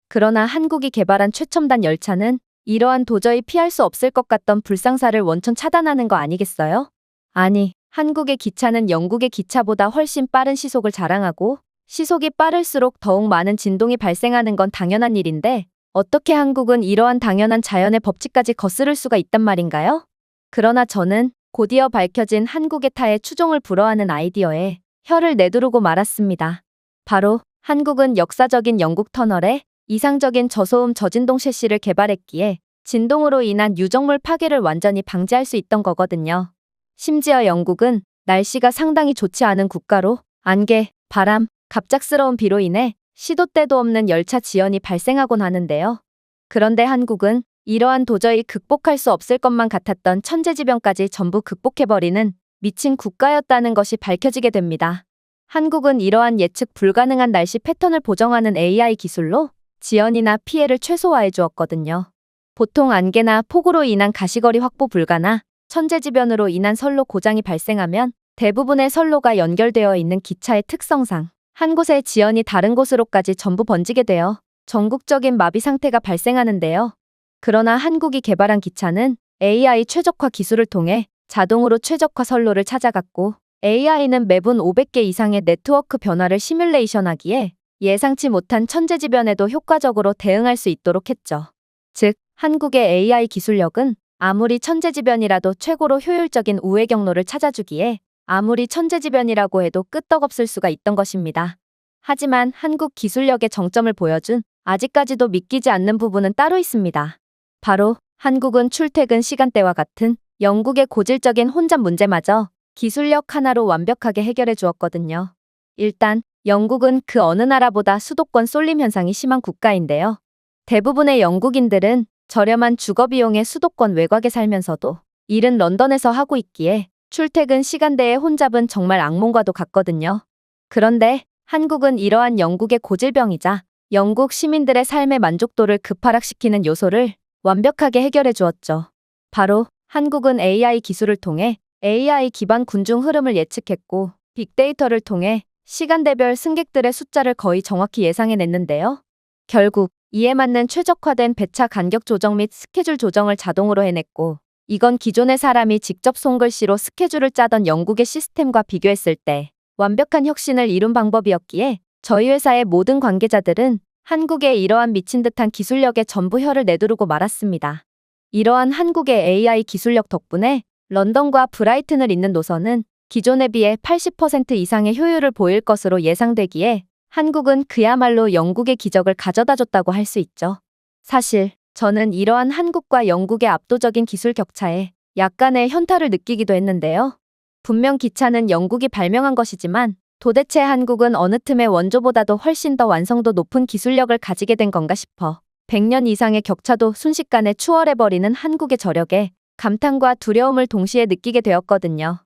그러나 한국이 개발한 최첨단 열차는 이러한 도저히 피할 수 없을 것 같던 불상사를 원천 차단하는 거 아니겠어요? 아니, 한국의 기차는 영국의 기차보다 훨씬 빠른 시속을 자랑하고 시속이 빠를수록 더욱 많은 진동이 발생하는 건 당연한 일인데 어떻게 한국은 이러한 당연한 자연의 법칙까지 거스를 수가 있단 말인가요? 그러나 저는 곧이어 밝혀진 한국의 타의 추종을 불허하는 아이디어에 혀를 내두르고 말았습니다. 바로 한국은 역사적인 영국 터널에 이상적인 저소음 저진동 셰시를 개발했기에 진동으로 인한 유적물 파괴를 완전히 방지할 수 있던 거거든요. 심지어 영국은 날씨가 상당히 좋지 않은 국가로 안개, 바람, 갑작스러운 비로 인해 시도 때도 없는 열차 지연이 발생하곤 하는데요. 그런데 한국은 이러한 도저히 극복할 수 없을 것만 같았던 천재지변까지 전부 극복해버리는 미친 국가였다는 것이 밝혀지게 됩니다. 한국은 이러한 예측 불가능한 날씨 패턴을 보정하는 AI 기술로 지연이나 피해를 최소화해 주었거든요. 보통 안개나 폭우로 인한 가시거리 확보 불가나 천재지변으로 인한 선로 고장이 발생하면 대부분의 선로가 연결되어 있는 기차의 특성상 한 곳의 지연이 다른 곳으로까지 전부 번지게 되어 전국적인 마비 상태가 발생하는데요. 그러나 한국이 개발한 기차는 AI 최적화 기술을 통해 자동으로 최적화 선로를 찾아갔고 AI는 매분 500개 이상의 네트워크 변화를 시뮬레이션하기에 예상치 못한 천재지변에도 효과적으로 대응할 수 있도록 했죠. 즉, 한국의 AI 기술력은 아무리 천재지변이라도 최고로 효율적인 우회 경로를 찾아주기에 아무리 천재지변이라고 해도 끄떡없을 수가 있던 것입니다. 하지만 한국 기술력의 정점을 보여준 아직까지도 믿기지 않는 부분은 따로 있습니다. 바로 한국은 출퇴근 시간대와 같은 영국의 고질적인 혼잡 문제마저 기술력 하나로 완벽하게 해결해 주었거든요. 일단 영국은 그 어느 나라보다 수도권 쏠림 현상이 심한 국가인데요. 대부분의 영국인들은 저렴한 주거비용의 수도권 외곽에 살면서도 일은 런던에서 하고 있기에 출퇴근 시간대의 혼잡은 정말 악몽과도 같거든요. 그런데 한국은 이러한 영국의 고질병이자 영국 시민들의 삶의 만족도를 급하락시키는 요소를 완벽하게 해결해 주었죠. 바로 한국은 AI 기술을 통해 AI 기반 군중 흐름을 예측했고 빅데이터를 통해 시간대별 승객들의 숫자를 거의 정확히 예상해냈는데요. 결국 이에 맞는 최적화된 배차 간격 조정 및 스케줄 조정을 자동으로 해냈고 이건 기존의 사람이 직접 손글씨로 스케줄을 짜던 영국의 시스템과 비교했을 때 완벽한 혁신을 이룬 방법이었기에 저희 회사의 모든 관계자들은 한국의 이러한 미친 듯한 기술력에 전부 혀를 내두르고 말았습니다. 이러한 한국의 AI 기술력 덕분에 런던과 브라이튼을 잇는 노선은 기존에 비해 80% 이상의 효율을 보일 것으로 예상되기에 한국은 그야말로 영국의 기적을 가져다줬다고 할 수 있죠. 사실 저는 이러한 한국과 영국의 압도적인 기술 격차에 약간의 현타를 느끼기도 했는데요. 분명 기차는 영국이 발명한 것이지만 도대체 한국은 어느 틈의 원조보다도 훨씬 더 완성도 높은 기술력을 가지게 된 건가 싶어 100년 이상의 격차도 순식간에 추월해버리는 한국의 저력에 감탄과 두려움을 동시에 느끼게 되었거든요.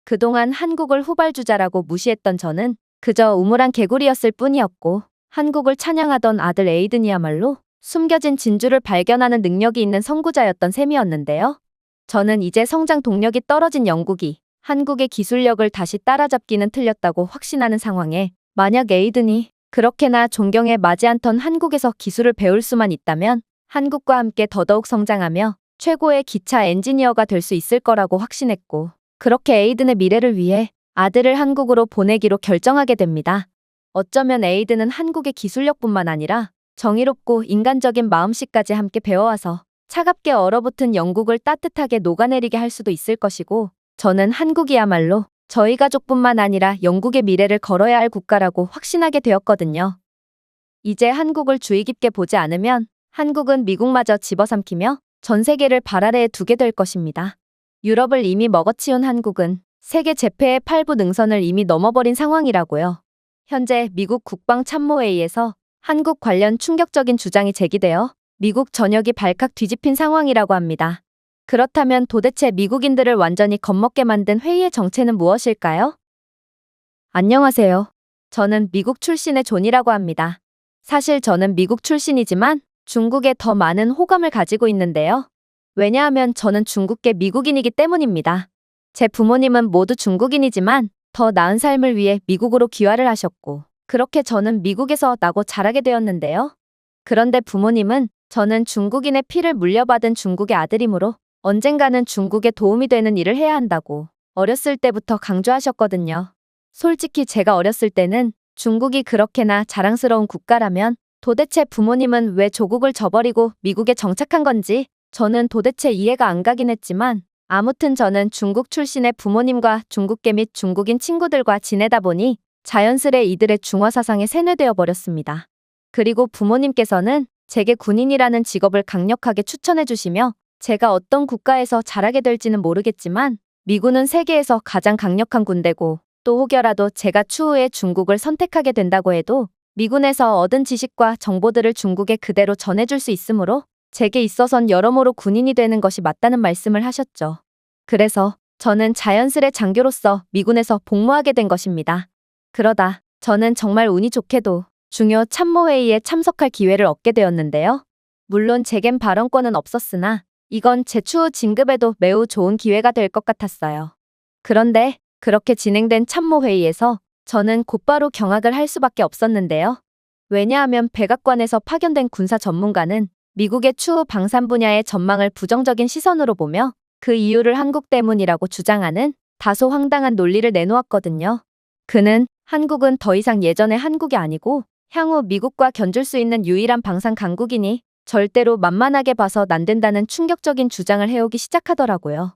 그동안 한국을 후발주자라고 무시했던 저는 그저 우물한 개구리였을 뿐이었고 한국을 찬양하던 아들 에이든이야말로 숨겨진 진주를 발견하는 능력이 있는 선구자였던 셈이었는데요. 저는 이제 성장 동력이 떨어진 영국이 한국의 기술력을 다시 따라잡기는 틀렸다고 확신하는 상황에 만약 에이든이 그렇게나 존경에 마지 않던 한국에서 기술을 배울 수만 있다면 한국과 함께 더더욱 성장하며 최고의 기차 엔지니어가 될 수 있을 거라고 확신했고 그렇게 에이든의 미래를 위해 아들을 한국으로 보내기로 결정하게 됩니다. 어쩌면 에이든은 한국의 기술력뿐만 아니라 정의롭고 인간적인 마음씨까지 함께 배워와서 차갑게 얼어붙은 영국을 따뜻하게 녹아내리게 할 수도 있을 것이고 저는 한국이야말로 저희 가족뿐만 아니라 영국의 미래를 걸어야 할 국가라고 확신하게 되었거든요. 이제 한국을 주의 깊게 보지 않으면 한국은 미국마저 집어삼키며 전 세계를 발 아래에 두게 될 것입니다. 유럽을 이미 먹어치운 한국은 세계 제패의 8부 능선을 이미 넘어버린 상황이라고요. 현재 미국 국방참모회의에서 한국 관련 충격적인 주장이 제기되어 미국 전역이 발칵 뒤집힌 상황이라고 합니다. 그렇다면 도대체 미국인들을 완전히 겁먹게 만든 회의의 정체는 무엇일까요? 안녕하세요. 저는 미국 출신의 존이라고 합니다. 사실 저는 미국 출신이지만 중국에 더 많은 호감을 가지고 있는데요. 왜냐하면 저는 중국계 미국인이기 때문입니다. 제 부모님은 모두 중국인이지만 더 나은 삶을 위해 미국으로 귀화를 하셨고, 그렇게 저는 미국에서 나고 자라게 되었는데요. 그런데 부모님은 저는 중국인의 피를 물려받은 중국의 아들이므로 언젠가는 중국에 도움이 되는 일을 해야 한다고 어렸을 때부터 강조하셨거든요. 솔직히 제가 어렸을 때는 중국이 그렇게나 자랑스러운 국가라면 도대체 부모님은 왜 조국을 저버리고 미국에 정착한 건지 저는 도대체 이해가 안 가긴 했지만, 아무튼 저는 중국 출신의 부모님과 중국계 및 중국인 친구들과 지내다 보니 자연스레 이들의 중화 사상에 세뇌되어 버렸습니다. 그리고 부모님께서는 제게 군인이라는 직업을 강력하게 추천해 주시며 제가 어떤 국가에서 자라게 될지는 모르겠지만 미군은 세계에서 가장 강력한 군대고, 또 혹여라도 제가 추후에 중국을 선택하게 된다고 해도 미군에서 얻은 지식과 정보들을 중국에 그대로 전해줄 수 있으므로 제게 있어선 여러모로 군인이 되는 것이 맞다는 말씀을 하셨죠. 그래서 저는 자연스레 장교로서 미군에서 복무하게 된 것입니다. 그러다 저는 정말 운이 좋게도 중요 참모회의에 참석할 기회를 얻게 되었는데요. 물론 제겐 발언권은 없었으나 이건 제 추후 진급에도 매우 좋은 기회가 될 것 같았어요. 그런데 그렇게 진행된 참모회의에서 저는 곧바로 경악을 할 수밖에 없었는데요. 왜냐하면 백악관에서 파견된 군사 전문가는 미국의 추후 방산 분야의 전망을 부정적인 시선으로 보며 그 이유를 한국 때문이라고 주장하는 다소 황당한 논리를 내놓았거든요. 그는 한국은 더 이상 예전의 한국이 아니고 향후 미국과 견줄 수 있는 유일한 방산 강국이니 절대로 만만하게 봐선 안 된다는 충격적인 주장을 해오기 시작하더라고요.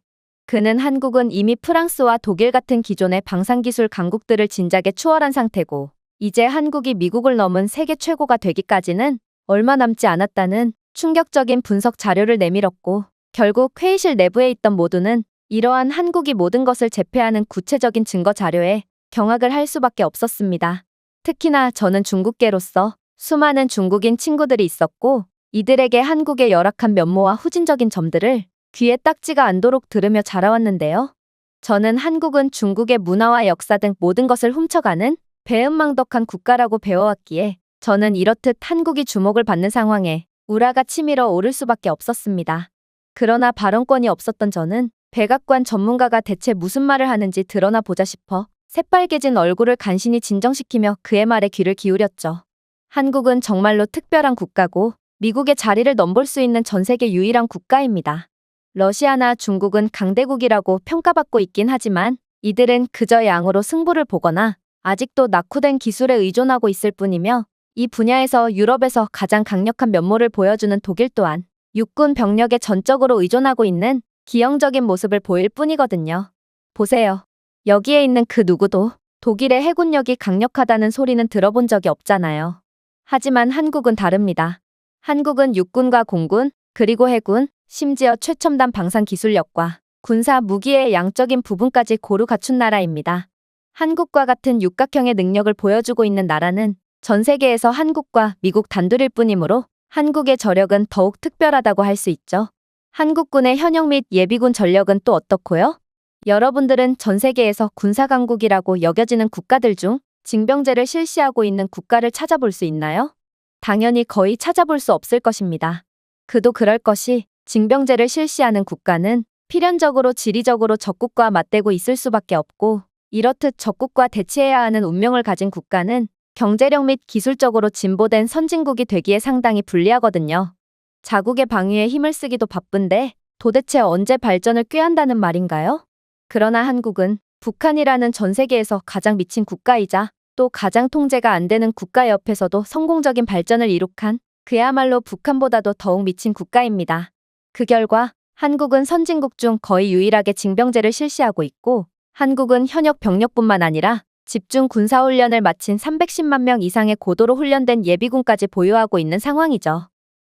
그는 한국은 이미 프랑스와 독일 같은 기존의 방산기술 강국들을 진작에 추월한 상태고, 이제 한국이 미국을 넘은 세계 최고가 되기까지는 얼마 남지 않았다는 충격적인 분석 자료를 내밀었고, 결국 회의실 내부에 있던 모두는 이러한 한국이 모든 것을 제패하는 구체적인 증거 자료에 경악을 할 수밖에 없었습니다. 특히나 저는 중국계로서 수많은 중국인 친구들이 있었고, 이들에게 한국의 열악한 면모와 후진적인 점들을 귀에 딱지가 않도록 들으며 자라왔는데요. 저는 한국은 중국의 문화와 역사 등 모든 것을 훔쳐가는 배은망덕한 국가라고 배워왔기에 저는 이렇듯 한국이 주목을 받는 상황에 우라가 치밀어 오를 수밖에 없었습니다. 그러나 발언권이 없었던 저는 백악관 전문가가 대체 무슨 말을 하는지 드러나 보자 싶어 새빨개진 얼굴을 간신히 진정시키며 그의 말에 귀를 기울였죠. 한국은 정말로 특별한 국가고 미국의 자리를 넘볼 수 있는 전 세계 유일한 국가입니다. 러시아나 중국은 강대국이라고 평가받고 있긴 하지만 이들은 그저 양으로 승부를 보거나 아직도 낙후된 기술에 의존하고 있을 뿐이며, 이 분야에서 유럽에서 가장 강력한 면모를 보여주는 독일 또한 육군 병력에 전적으로 의존하고 있는 기형적인 모습을 보일 뿐이거든요. 보세요. 여기에 있는 그 누구도 독일의 해군력이 강력하다는 소리는 들어본 적이 없잖아요. 하지만 한국은 다릅니다. 한국은 육군과 공군, 그리고 해군, 심지어 최첨단 방산 기술력과 군사 무기의 양적인 부분까지 고루 갖춘 나라입니다. 한국과 같은 육각형의 능력을 보여주고 있는 나라는 전 세계에서 한국과 미국 단둘일 뿐이므로 한국의 저력은 더욱 특별하다고 할 수 있죠. 한국군의 현역 및 예비군 전력은 또 어떻고요? 여러분들은 전 세계에서 군사강국이라고 여겨지는 국가들 중 징병제를 실시하고 있는 국가를 찾아볼 수 있나요? 당연히 거의 찾아볼 수 없을 것입니다. 그도 그럴 것이 징병제를 실시하는 국가는 필연적으로 지리적으로 적국과 맞대고 있을 수밖에 없고, 이렇듯 적국과 대치해야 하는 운명을 가진 국가는 경제력 및 기술적으로 진보된 선진국이 되기에 상당히 불리하거든요. 자국의 방위에 힘을 쓰기도 바쁜데 도대체 언제 발전을 꾀한다는 말인가요? 그러나 한국은 북한이라는 전 세계에서 가장 미친 국가이자 또 가장 통제가 안 되는 국가 옆에서도 성공적인 발전을 이룩한 그야말로 북한보다도 더욱 미친 국가입니다. 그 결과 한국은 선진국 중 거의 유일하게 징병제를 실시하고 있고, 한국은 현역 병력뿐만 아니라 집중 군사훈련을 마친 310만 명 이상의 고도로 훈련된 예비군까지 보유하고 있는 상황이죠.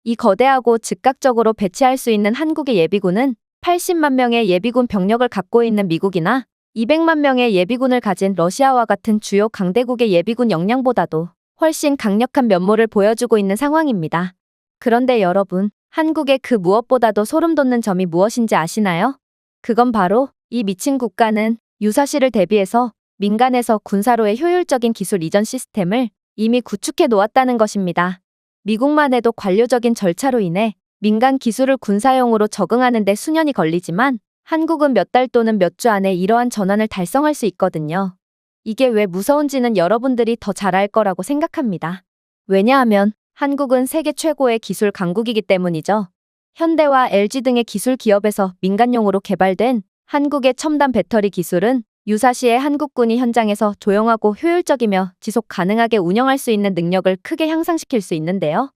이 거대하고 즉각적으로 배치할 수 있는 한국의 예비군은 80만 명의 예비군 병력을 갖고 있는 미국이나 200만 명의 예비군을 가진 러시아와 같은 주요 강대국의 예비군 역량보다도 훨씬 강력한 면모를 보여주고 있는 상황입니다. 그런데 여러분, 한국의 그 무엇보다도 소름 돋는 점이 무엇인지 아시나요? 그건 바로 이 미친 국가는 유사시를 대비해서 민간에서 군사로의 효율적인 기술 이전 시스템을 이미 구축해 놓았다는 것입니다. 미국만 해도 관료적인 절차로 인해 민간 기술을 군사용으로 적응하는 데 수년이 걸리지만 한국은 몇 달 또는 몇 주 안에 이러한 전환을 달성할 수 있거든요. 이게 왜 무서운지는 여러분들이 더 잘 알 거라고 생각합니다. 왜냐하면 한국은 세계 최고의 기술 강국이기 때문이죠. 현대와 LG 등의 기술 기업에서 민간용으로 개발된 한국의 첨단 배터리 기술은 유사시에 한국군이 현장에서 조용하고 효율적이며 지속 가능하게 운영할 수 있는 능력을 크게 향상시킬 수 있는데요.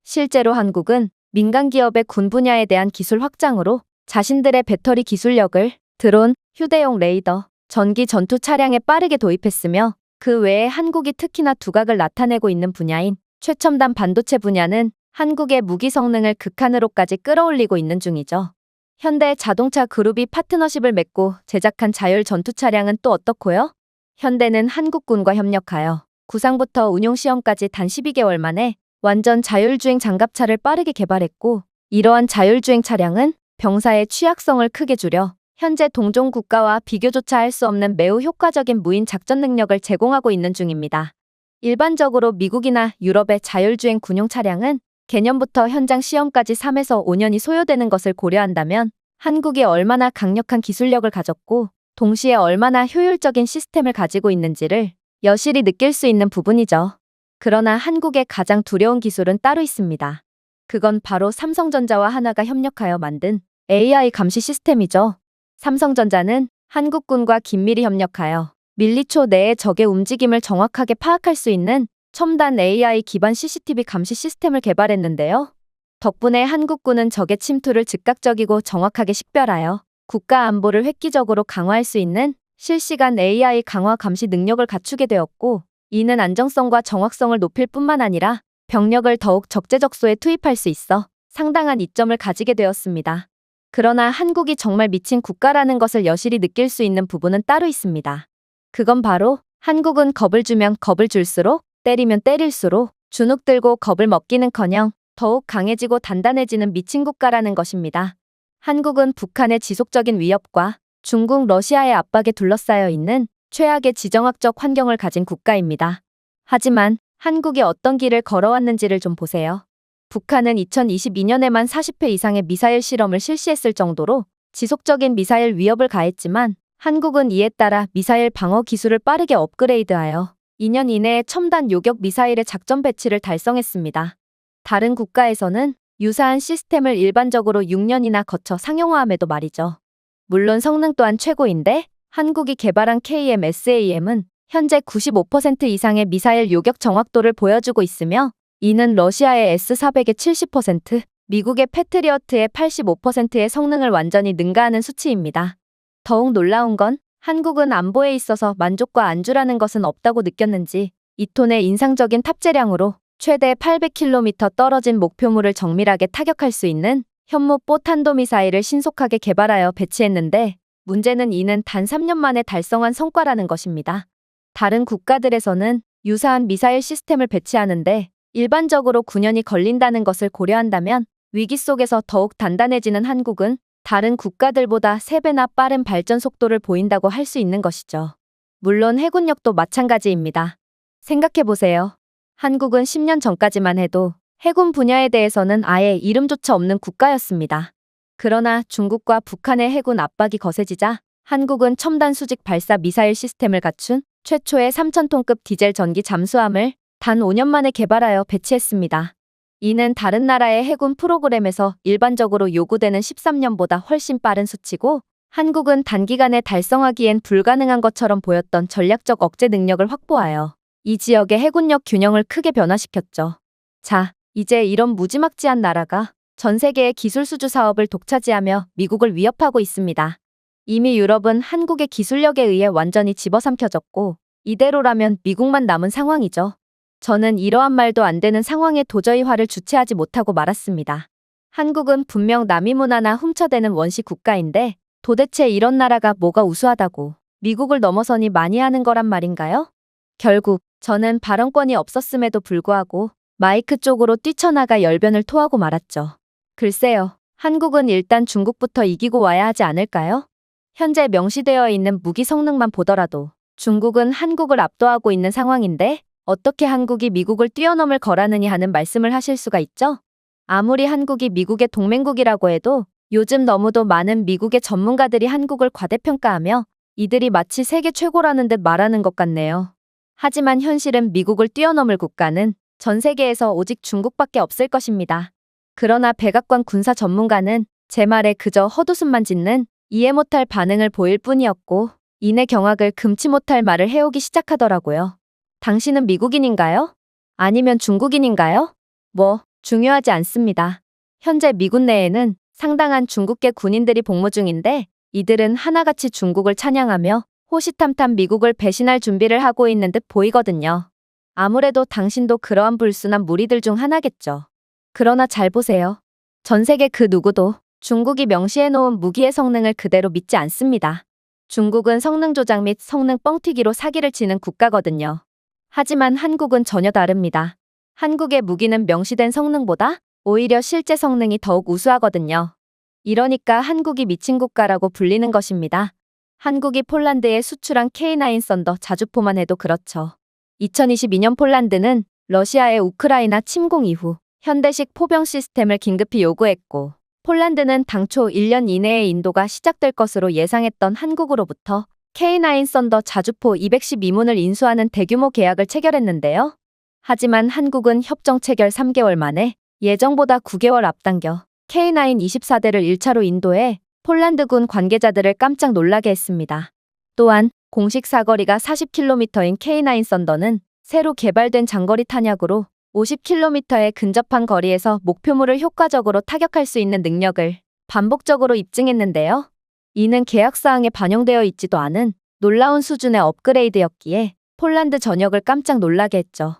실제로 한국은 민간 기업의 군 분야에 대한 기술 확장으로 자신들의 배터리 기술력을 드론, 휴대용 레이더, 전기 전투 차량에 빠르게 도입했으며 그 외에 한국이 특히나 두각을 나타내고 있는 분야인 최첨단 반도체 분야는 한국의 무기 성능을 극한으로까지 끌어올리고 있는 중이죠. 현대 자동차 그룹이 파트너십을 맺고 제작한 자율 전투 차량은 또 어떻고요? 현대는 한국군과 협력하여 구상부터 운용 시험까지 단 12개월 만에 완전 자율주행 장갑차를 빠르게 개발했고, 이러한 자율주행 차량은 병사의 취약성을 크게 줄여 현재 동종 국가와 비교조차 할 수 없는 매우 효과적인 무인 작전 능력을 제공하고 있는 중입니다. 일반적으로 미국이나 유럽의 자율주행 군용 차량은 개념부터 현장 시험까지 3에서 5년이 소요되는 것을 고려한다면 한국이 얼마나 강력한 기술력을 가졌고 동시에 얼마나 효율적인 시스템을 가지고 있는지를 여실히 느낄 수 있는 부분이죠. 그러나 한국의 가장 두려운 기술은 따로 있습니다. 그건 바로 삼성전자와 하나가 협력하여 만든 AI 감시 시스템이죠. 삼성전자는 한국군과 긴밀히 협력하여 밀리초 내의 적의 움직임을 정확하게 파악할 수 있는 첨단 AI 기반 CCTV 감시 시스템을 개발했는데요. 덕분에 한국군은 적의 침투를 즉각적이고 정확하게 식별하여 국가 안보를 획기적으로 강화할 수 있는 실시간 AI 강화 감시 능력을 갖추게 되었고, 이는 안정성과 정확성을 높일 뿐만 아니라 병력을 더욱 적재적소에 투입할 수 있어 상당한 이점을 가지게 되었습니다. 그러나 한국이 정말 미친 국가라는 것을 여실히 느낄 수 있는 부분은 따로 있습니다. 그건 바로 한국은 겁을 주면 겁을 줄수록 때리면 때릴수록 주눅 들고 겁을 먹기는커녕 더욱 강해지고 단단해지는 미친 국가라는 것입니다. 한국은 북한의 지속적인 위협과 중국, 러시아의 압박에 둘러싸여 있는 최악의 지정학적 환경을 가진 국가입니다. 하지만 한국이 어떤 길을 걸어왔는지를 좀 보세요. 북한은 2022년에만 40회 이상의 미사일 실험을 실시했을 정도로 지속적인 미사일 위협을 가했지만 한국은 이에 따라 미사일 방어 기술을 빠르게 업그레이드하여 2년 이내에 첨단 요격 미사일의 작전 배치를 달성했습니다. 다른 국가에서는 유사한 시스템을 일반적으로 6년이나 거쳐 상용화함에도 말이죠. 물론 성능 또한 최고인데 한국이 개발한 KMSAM은 현재 95% 이상의 미사일 요격 정확도를 보여주고 있으며 이는 러시아의 S-400의 70%, 미국의 패트리어트의 85%의 성능을 완전히 능가하는 수치입니다. 더욱 놀라운 건 한국은 안보에 있어서 만족과 안주라는 것은 없다고 느꼈는지 2톤의 인상적인 탑재량으로 최대 800km 떨어진 목표물을 정밀하게 타격할 수 있는 현무포 탄도미사일을 신속하게 개발하여 배치했는데, 문제는 이는 단 3년 만에 달성한 성과라는 것입니다. 다른 국가들에서는 유사한 미사일 시스템을 배치하는데 일반적으로 9년이 걸린다는 것을 고려한다면 위기 속에서 더욱 단단해지는 한국은 다른 국가들보다 3배나 빠른 발전 속도를 보인다고 할 수 있는 것이죠. 물론 해군력도 마찬가지입니다. 생각해보세요. 한국은 10년 전까지만 해도 해군 분야에 대해서는 아예 이름조차 없는 국가였습니다. 그러나 중국과 북한의 해군 압박이 거세지자 한국은 첨단 수직 발사 미사일 시스템을 갖춘 최초의 3,000톤급 디젤 전기 잠수함을 단 5년 만에 개발하여 배치했습니다. 이는 다른 나라의 해군 프로그램에서 일반적으로 요구되는 13년보다 훨씬 빠른 수치고, 한국은 단기간에 달성하기엔 불가능한 것처럼 보였던 전략적 억제 능력을 확보하여 이 지역의 해군력 균형을 크게 변화시켰죠. 자, 이제 이런 무지막지한 나라가 전 세계의 기술 수주 사업을 독차지하며 미국을 위협하고 있습니다. 이미 유럽은 한국의 기술력에 의해 완전히 집어삼켜졌고, 이대로라면 미국만 남은 상황이죠. 저는 이러한 말도 안 되는 상황에 도저히 화를 주체하지 못하고 말았습니다. 한국은 분명 남이 문화나 훔쳐대는 원시 국가인데 도대체 이런 나라가 뭐가 우수하다고 미국을 넘어서니 많이 하는 거란 말인가요? 결국 저는 발언권이 없었음에도 불구하고 마이크 쪽으로 뛰쳐나가 열변을 토하고 말았죠. 글쎄요. 한국은 일단 중국부터 이기고 와야 하지 않을까요? 현재 명시되어 있는 무기 성능만 보더라도 중국은 한국을 압도하고 있는 상황인데 어떻게 한국이 미국을 뛰어넘을 거라느니 하는 말씀을 하실 수가 있죠? 아무리 한국이 미국의 동맹국이라고 해도 요즘 너무도 많은 미국의 전문가들이 한국을 과대평가하며 이들이 마치 세계 최고라는 듯 말하는 것 같네요. 하지만 현실은 미국을 뛰어넘을 국가는 전 세계에서 오직 중국밖에 없을 것입니다. 그러나 백악관 군사 전문가는 제 말에 그저 헛웃음만 짓는 이해 못할 반응을 보일 뿐이었고 이내 경악을 금치 못할 말을 해오기 시작하더라고요. 당신은 미국인인가요? 아니면 중국인인가요? 뭐 중요하지 않습니다. 현재 미군 내에는 상당한 중국계 군인들이 복무 중인데 이들은 하나같이 중국을 찬양하며 호시탐탐 미국을 배신할 준비를 하고 있는 듯 보이거든요. 아무래도 당신도 그러한 불순한 무리들 중 하나겠죠. 그러나 잘 보세요. 전 세계 그 누구도 중국이 명시해놓은 무기의 성능을 그대로 믿지 않습니다. 중국은 성능 조작 및 성능 뻥튀기로 사기를 치는 국가거든요. 하지만 한국은 전혀 다릅니다. 한국의 무기는 명시된 성능보다 오히려 실제 성능이 더욱 우수하거든요. 이러니까 한국이 미친 국가라고 불리는 것입니다. 한국이 폴란드에 수출한 K9 썬더 자주포만 해도 그렇죠. 2022년 폴란드는 러시아의 우크라이나 침공 이후 현대식 포병 시스템을 긴급히 요구했고 폴란드는 당초 1년 이내에 인도가 시작될 것으로 예상했던 한국으로부터 K9 썬더 자주포 212문을 인수하는 대규모 계약을 체결했는데요. 하지만 한국은 협정 체결 3개월 만에 예정보다 9개월 앞당겨 K9 24대를 1차로 인도해 폴란드군 관계자들을 깜짝 놀라게 했습니다. 또한 공식 사거리가 40km인 K9 썬더는 새로 개발된 장거리 탄약으로 50km에 근접한 거리에서 목표물을 효과적으로 타격할 수 있는 능력을 반복적으로 입증했는데요. 이는 계약사항에 반영되어 있지도 않은 놀라운 수준의 업그레이드였기에 폴란드 전역을 깜짝 놀라게 했죠.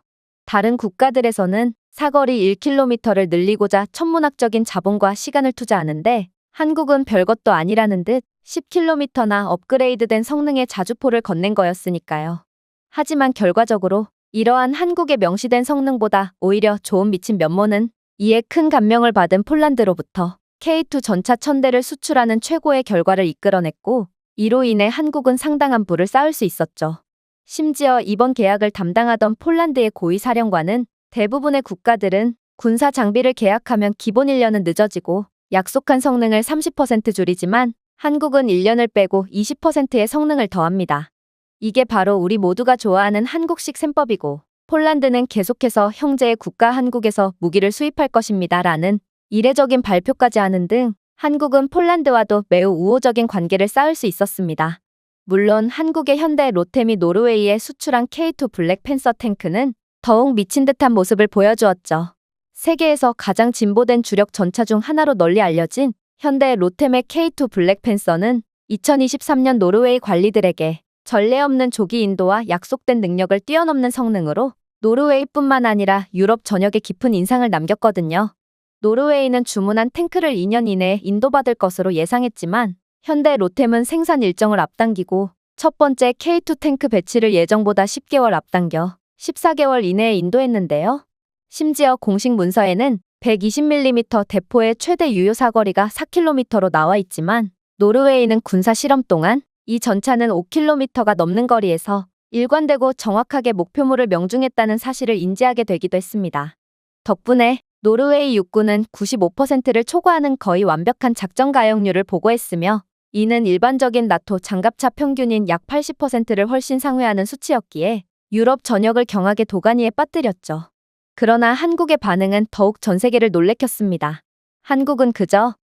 다른 국가들에서는 사거리 1km를 늘리고자 천문학적인 자본과 시간을 투자하는데 한국은 별것도 아니라는 듯 10km나 업그레이드된 성능의 자주포를 건넨 거였으니까요. 하지만 결과적으로 이러한 한국의 명시된 성능보다 오히려 좋은 미친 면모는 이에 큰 감명을 받은 폴란드로부터 K2 전차 1000대를 수출하는 최고의 결과를 이끌어냈고 이로 인해 한국은 상당한 부를 쌓을 수 있었죠. 심지어 이번 계약을 담당하던 폴란드의 고위 사령관은 대부분의 국가들은 군사 장비를 계약하면 기본 1년은 늦어지고 약속한 성능을 30% 줄이지만 한국은 1년을 빼고 20%의 성능을 더합니다. 이게 바로 우리 모두가 좋아하는 한국식 셈법이고 폴란드는 계속해서 형제의 국가 한국에서 무기를 수입할 것입니다. 라는 이례적인 발표까지 하는 등 한국은 폴란드와도 매우 우호적인 관계를 쌓을 수 있었습니다. 물론 한국의 현대 로템이 노르웨이에 수출한 K2 블랙팬서 탱크는 더욱 미친 듯한 모습을 보여주었죠. 세계에서 가장 진보된 주력 전차 중 하나로 널리 알려진 현대 로템의 K2 블랙팬서는 2023년 노르웨이 관리들에게 전례 없는 조기 인도와 약속된 능력을 뛰어넘는 성능으로 노르웨이뿐만 아니라 유럽 전역에 깊은 인상을 남겼거든요. 노르웨이는 주문한 탱크를 2년 이내에 인도받을 것으로 예상했지만 현대 로템은 생산 일정을 앞당기고 첫 번째 K2 탱크 배치를 예정보다 10개월 앞당겨 14개월 이내에 인도했는데요. 심지어 공식 문서에는 120mm 대포의 최대 유효 사거리가 4km로 나와 있지만 노르웨이는 군사 실험 동안 이 전차는 5km가 넘는 거리에서 일관되고 정확하게 목표물을 명중했다는 사실을 인지하게 되기도 했습니다. 덕분에 노르웨이 육군은 95%를 초과하는 거의 완벽한 작전 가용률을 보고했으며 이는 일반적인 나토 장갑차 평균인 약 80%를 훨씬 상회하는 수치였기에 유럽 전역을 경악의 도가니에 빠뜨렸죠. 그러나 한국의 반응은 더욱 전 세계를 놀래켰습니다.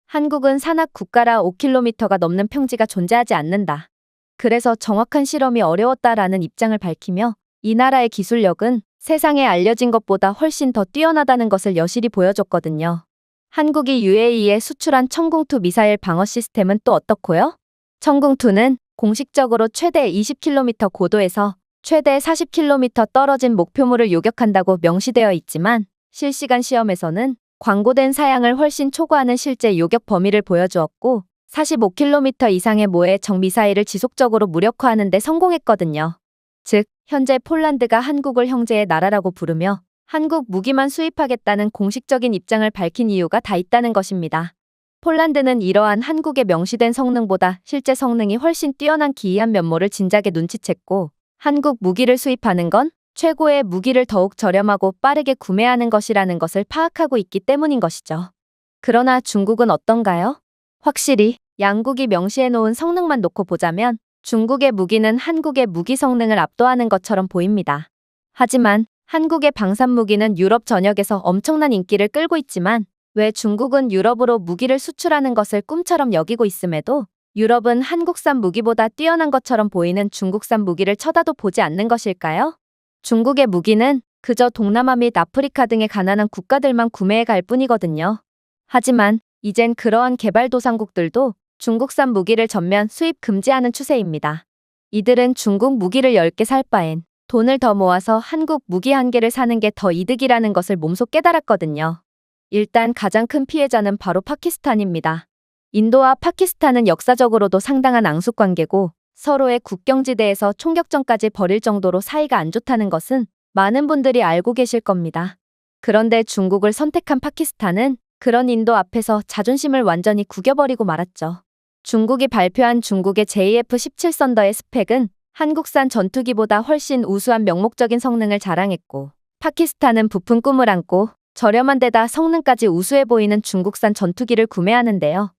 한국은 산악 국가라 5km가 넘는 평지가 존재하지 않는다. 그래서 정확한 실험이 어려웠다라는 입장을 밝히며 이 나라의 기술력은 세상에 알려진 것보다 훨씬 더 뛰어나다는 것을 여실히 보여줬거든요. 한국이 UAE에 수출한 천궁2 미사일 방어 시스템은 또 어떻고요? 천궁2는 공식적으로 최대 20km 고도에서 최대 40km 떨어진 목표물을 요격한다고 명시되어 있지만 실시간 시험에서는 광고된 사양을 훨씬 초과하는 실제 요격 범위를 보여주었고 45km 이상의 모의 정미사일을 지속적으로 무력화하는 데 성공했거든요. 즉, 현재 폴란드가 한국을 형제의 나라라고 부르며 한국 무기만 수입하겠다는 공식적인 입장을 밝힌 이유가 다 있다는 것입니다. 폴란드는 이러한 한국의 명시된 성능보다 실제 성능이 훨씬 뛰어난 기이한 면모를 진작에 눈치챘고 한국 무기를 수입하는 건 최고의 무기를 더욱 저렴하고 빠르게 구매하는 것이라는 것을 파악하고 있기 때문인 것이죠. 그러나 중국은 어떤가요? 확실히 양국이 명시해놓은 성능만 놓고 보자면 중국의 무기는 한국의 무기 성능을 압도하는 것처럼 보입니다. 하지만 한국의 방산 무기는 유럽 전역에서 엄청난 인기를 끌고 있지만 왜 중국은 유럽으로 무기를 수출하는 것을 꿈처럼 여기고 있음에도 유럽은 한국산 무기보다 뛰어난 것처럼 보이는 중국산 무기를 쳐다도 보지 않는 것일까요? 중국의 무기는 그저 동남아 및 아프리카 등의 가난한 국가들만 구매해 갈 뿐이거든요. 하지만 이젠 그러한 개발도상국들도 중국산 무기를 전면 수입 금지하는 추세입니다. 이들은 중국 무기를 10개 살 바엔 돈을 더 모아서 한국 무기 1개를 사는 게 더 이득이라는 것을 몸소 깨달았거든요. 일단 가장 큰 피해자는 바로 파키스탄입니다. 인도와 파키스탄은 역사적으로도 상당한 앙숙관계고 서로의 국경지대에서 총격전까지 벌일 정도로 사이가 안 좋다는 것은 많은 분들이 알고 계실 겁니다. 그런데 중국을 선택한 파키스탄은 그런 인도 앞에서 자존심을 완전히 구겨버리고 말았죠. 중국이 발표한 중국의 JF-17 썬더의 스펙은 한국산 전투기보다 훨씬 우수한 명목적인 성능을 자랑했고 파키스탄은 부푼 꿈을 안고 저렴한 데다 성능까지 우수해 보이는 중국산 전투기를 구매하는데요.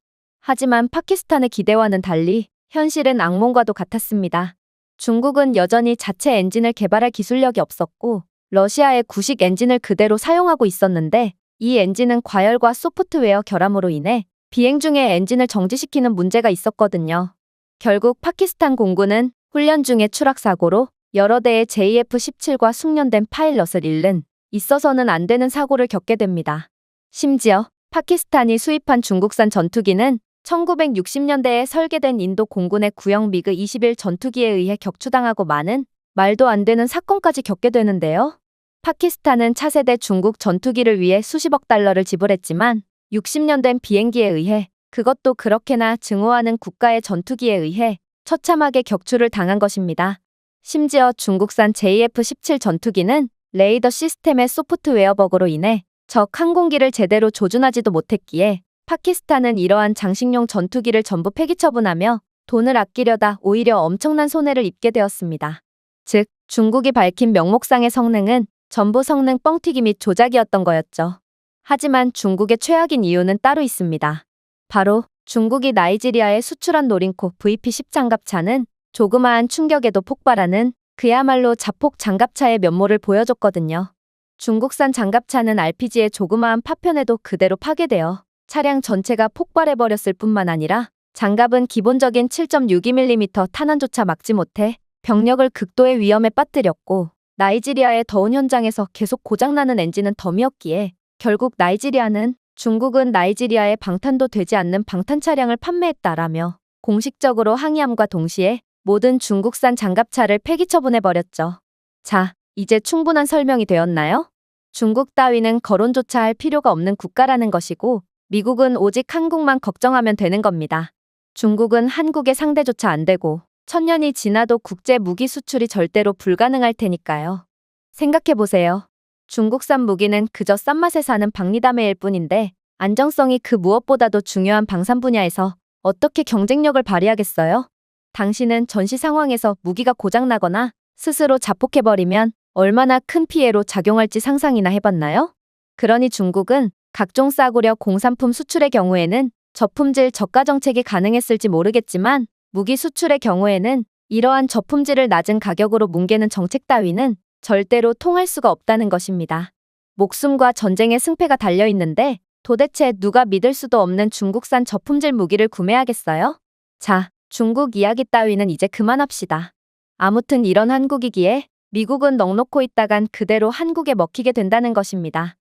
하지만 파키스탄의 기대와는 달리 현실은 악몽과도 같았습니다. 중국은 여전히 자체 엔진을 개발할 기술력이 없었고 러시아의 구식 엔진을 그대로 사용하고 있었는데 이 엔진은 과열과 소프트웨어 결함으로 인해 비행 중에 엔진을 정지시키는 문제가 있었거든요. 결국 파키스탄 공군은 훈련 중에 추락사고로 여러 대의 JF-17과 숙련된 파일럿을 잃는 있어서는 안 되는 사고를 겪게 됩니다. 심지어 파키스탄이 수입한 중국산 전투기는 1960년대에 설계된 인도 공군의 구형 미그 21 전투기에 의해 격추당하고 많은 말도 안 되는 사건까지 겪게 되는데요. 파키스탄은 차세대 중국 전투기를 위해 수십억 달러를 지불했지만 60년 된 비행기에 의해 그것도 그렇게나 증오하는 국가의 전투기에 의해 처참하게 격추를 당한 것입니다. 심지어 중국산 JF-17 전투기는 레이더 시스템의 소프트웨어 버그로 인해 적 항공기를 제대로 조준하지도 못했기에 파키스탄은 이러한 장식용 전투기를 전부 폐기 처분하며 돈을 아끼려다 오히려 엄청난 손해를 입게 되었습니다. 즉, 중국이 밝힌 명목상의 성능은 전부 성능 뻥튀기 및 조작이었던 거였죠. 하지만 중국의 최악인 이유는 따로 있습니다. 바로 중국이 나이지리아에 수출한 노린코 VP-10 장갑차는 조그마한 충격에도 폭발하는 그야말로 자폭 장갑차의 면모를 보여줬거든요. 중국산 장갑차는 RPG의 조그마한 파편에도 그대로 파괴되어 차량 전체가 폭발해버렸을 뿐만 아니라 장갑은 기본적인 7.62mm 탄환조차 막지 못해 병력을 극도의 위험에 빠뜨렸고 나이지리아의 더운 현장에서 계속 고장나는 엔진은 덤이었기에 결국 나이지리아는 중국은 나이지리아에 방탄도 되지 않는 방탄 차량을 판매했다라며 공식적으로 항의함과 동시에 모든 중국산 장갑차를 폐기 처분해버렸죠. 자, 이제 충분한 설명이 되었나요? 중국 따위는 거론조차 할 필요가 없는 국가라는 것이고 미국은 오직 한국만 걱정하면 되는 겁니다. 중국은 한국의 상대조차 안 되고 1000년이 지나도 국제 무기 수출이 절대로 불가능할 테니까요. 생각해보세요. 중국산 무기는 그저 싼 맛에 사는 박리담회일 뿐인데 안정성이 그 무엇보다도 중요한 방산 분야에서 어떻게 경쟁력을 발휘하겠어요? 당신은 전시 상황에서 무기가 고장나거나 스스로 자폭해버리면 얼마나 큰 피해로 작용할지 상상이나 해봤나요? 그러니 중국은 각종 싸구려 공산품 수출의 경우에는 저품질 저가 정책이 가능했을지 모르겠지만 무기 수출의 경우에는 이러한 저품질을 낮은 가격으로 뭉개는 정책 따위는 절대로 통할 수가 없다는 것입니다. 목숨과 전쟁의 승패가 달려있는데 도대체 누가 믿을 수도 없는 중국산 저품질 무기를 구매하겠어요? 자, 중국 이야기 따위는 이제 그만합시다. 아무튼 이런 한국이기에 미국은 넋놓고 있다간 그대로 한국에 먹히게 된다는 것입니다.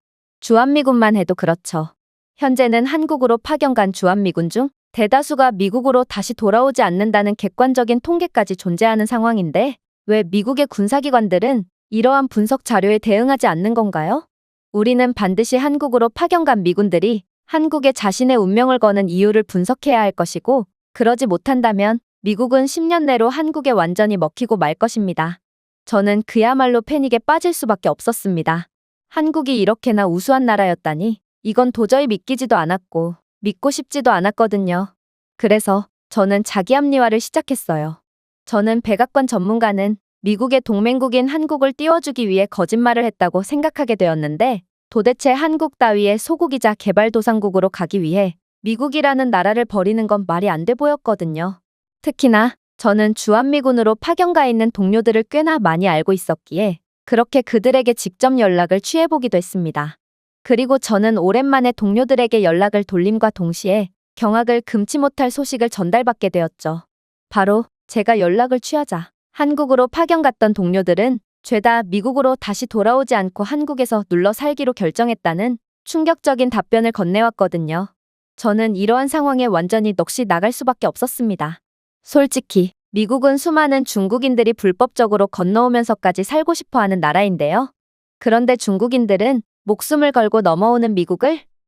주한미군만 해도 그렇죠. 현재는 한국으로 파견 간 주한미군 중 대다수가 미국으로 다시 돌아오지 않는다는 객관적인 통계까지 존재하는 상황인데 왜 미국의 군사기관들은 이러한 분석 자료에 대응하지 않는 건가요? 우리는 반드시 한국으로 파견간 미군들이 한국에 자신의 운명을 거는 이유를 분석해야 할 것이고, 그러지 못한다면 미국은 10년 내로 한국에 완전히 먹히고 말 것입니다. 저는 그야말로 패닉에 빠질 수밖에 없었습니다. 한국이 이렇게나 우수한 나라였다니 이건 도저히 믿기지도 않았고 믿고 싶지도 않았거든요. 그래서 저는 자기 합리화를 시작했어요. 저는 백악관 전문가는 미국의 동맹국인 한국을 띄워주기 위해 거짓말을 했다고 생각하게 되었는데, 도대체 한국 따위의 소국이자 개발도상국으로 가기 위해 미국이라는 나라를 버리는 건 말이 안 돼 보였거든요. 특히나 저는 주한미군으로 파견 가 있는 동료들을 꽤나 많이 알고 있었기에 그렇게 그들에게 직접 연락을 취해보기도 했습니다. 그리고 저는 오랜만에 동료들에게 연락을 돌림과 동시에 경악을 금치 못할 소식을 전달받게 되었죠. 바로 제가 연락을 취하자 한국으로 파견 갔던 동료들은 죄다 미국으로 다시 돌아오지 않고 한국에서 눌러 살기로 결정했다는 충격적인 답변을 건네왔거든요. 저는 이러한 상황에 완전히 넋이 나갈 수밖에 없었습니다. 솔직히 미국은 수많은 중국인들이 불법적으로 건너오면서까지 살고 싶어하는 나라인데요. 그런데 중국인들은 목숨을 걸고 넘어오는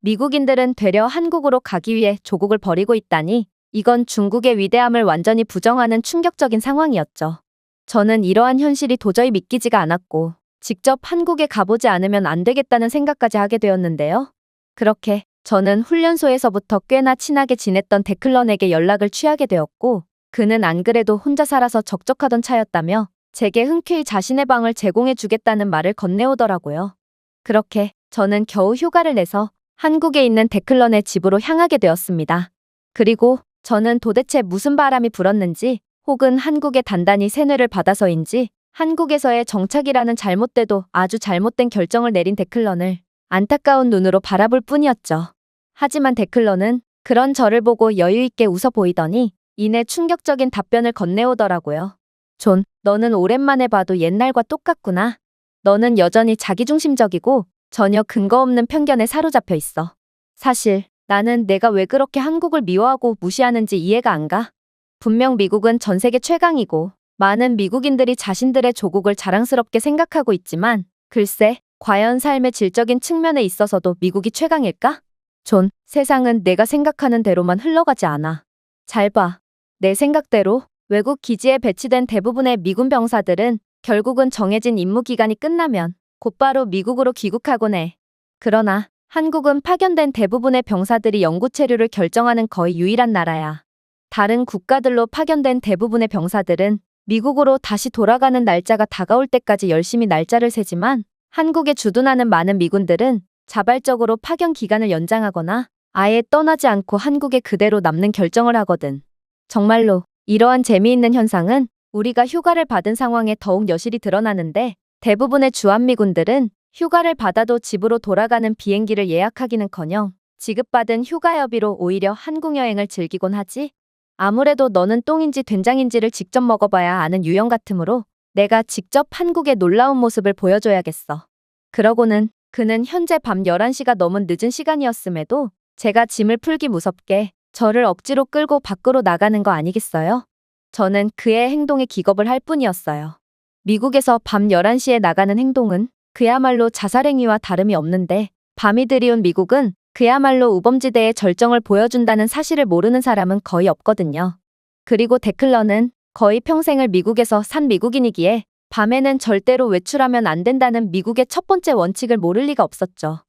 미국인들은 되려 한국으로 가기 위해 조국을 버리고 있다니, 이건 중국의 위대함을 완전히 부정하는 충격적인 상황이었죠. 저는 이러한 현실이 도저히 믿기지가 않았고 직접 한국에 가보지 않으면 안 되겠다는 생각까지 하게 되었는데요. 그렇게 저는 훈련소에서부터 꽤나 친하게 지냈던 데클런에게 연락을 취하게 되었고, 그는 안 그래도 혼자 살아서 적적하던 차였다며 제게 흔쾌히 자신의 방을 제공해 주겠다는 말을 건네오더라고요. 그렇게 저는 겨우 휴가를 내서 한국에 있는 데클런의 집으로 향하게 되었습니다. 그리고 저는 도대체 무슨 바람이 불었는지, 혹은 한국에 단단히 세뇌를 받아서인지 한국에서의 정착이라는 잘못되도 아주 잘못된 결정을 내린 데클런을 안타까운 눈으로 바라볼 뿐이었죠. 하지만 데클런은 그런 저를 보고 여유있게 웃어 보이더니 이내 충격적인 답변을 건네오더라고요. 존, 너는 오랜만에 봐도 옛날과 똑같구나. 너는 여전히 자기중심적이고 전혀 근거 없는 편견에 사로잡혀 있어. 사실 나는 내가 왜 그렇게 한국을 미워하고 무시하는지 이해가 안 가. 분명 미국은 전 세계 최강이고 많은 미국인들이 자신들의 조국을 자랑스럽게 생각하고 있지만, 글쎄, 과연 삶의 질적인 측면에 있어서도 미국이 최강일까? 존, 세상은 내가 생각하는 대로만 흘러가지 않아. 잘 봐. 내 생각대로 외국 기지에 배치된 대부분의 미군 병사들은 결국은 정해진 임무 기간이 끝나면 곧바로 미국으로 귀국하곤 해. 그러나 한국은 파견된 대부분의 병사들이 영구 체류를 결정하는 거의 유일한 나라야. 다른 국가들로 파견된 대부분의 병사들은 미국으로 다시 돌아가는 날짜가 다가올 때까지 열심히 날짜를 세지만, 한국에 주둔하는 많은 미군들은 자발적으로 파견 기간을 연장하거나 아예 떠나지 않고 한국에 그대로 남는 결정을 하거든. 정말로 이러한 재미있는 현상은 우리가 휴가를 받은 상황에 더욱 여실히 드러나는데, 대부분의 주한미군들은 휴가를 받아도 집으로 돌아가는 비행기를 예약하기는커녕 지급받은 휴가여비로 오히려 한국 여행을 즐기곤 하지. 아무래도 너는 똥인지 된장인지를 직접 먹어봐야 아는 유형 같으므로 내가 직접 한국의 놀라운 모습을 보여줘야겠어. 그러고는 그는 현재 밤 11시가 넘은 늦은 시간이었음에도 제가 짐을 풀기 무섭게 저를 억지로 끌고 밖으로 나가는 거 아니겠어요? 저는 그의 행동에 기겁을 할 뿐이었어요. 미국에서 밤 11시에 나가는 행동은 그야말로 자살행위와 다름이 없는데, 밤이 들이운 미국은 그야말로 우범지대의 절정을 보여준다는 사실을 모르는 사람은 거의 없거든요. 그리고 데클런은 거의 평생을 미국에서 산 미국인이기에 밤에는 절대로 외출하면 안 된다는 미국의 첫 번째 원칙을 모를 리가 없었죠.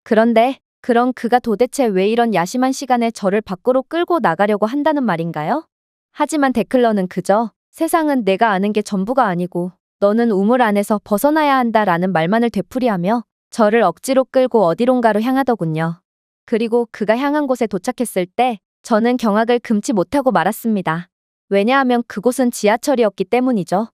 그런데 그럼 그가 도대체 왜 이런 야심한 시간에 저를 밖으로 끌고 나가려고 한다는 말인가요? 하지만 데클런은 그저 세상은 내가 아는 게 전부가 아니고 너는 우물 안에서 벗어나야 한다라는 말만을 되풀이하며 저를 억지로 끌고 어디론가로 향하더군요. 그리고 그가 향한 곳에 도착했을 때 저는 경악을 금치 못하고 말았습니다. 왜냐하면 그곳은 지하철이었기 때문이죠.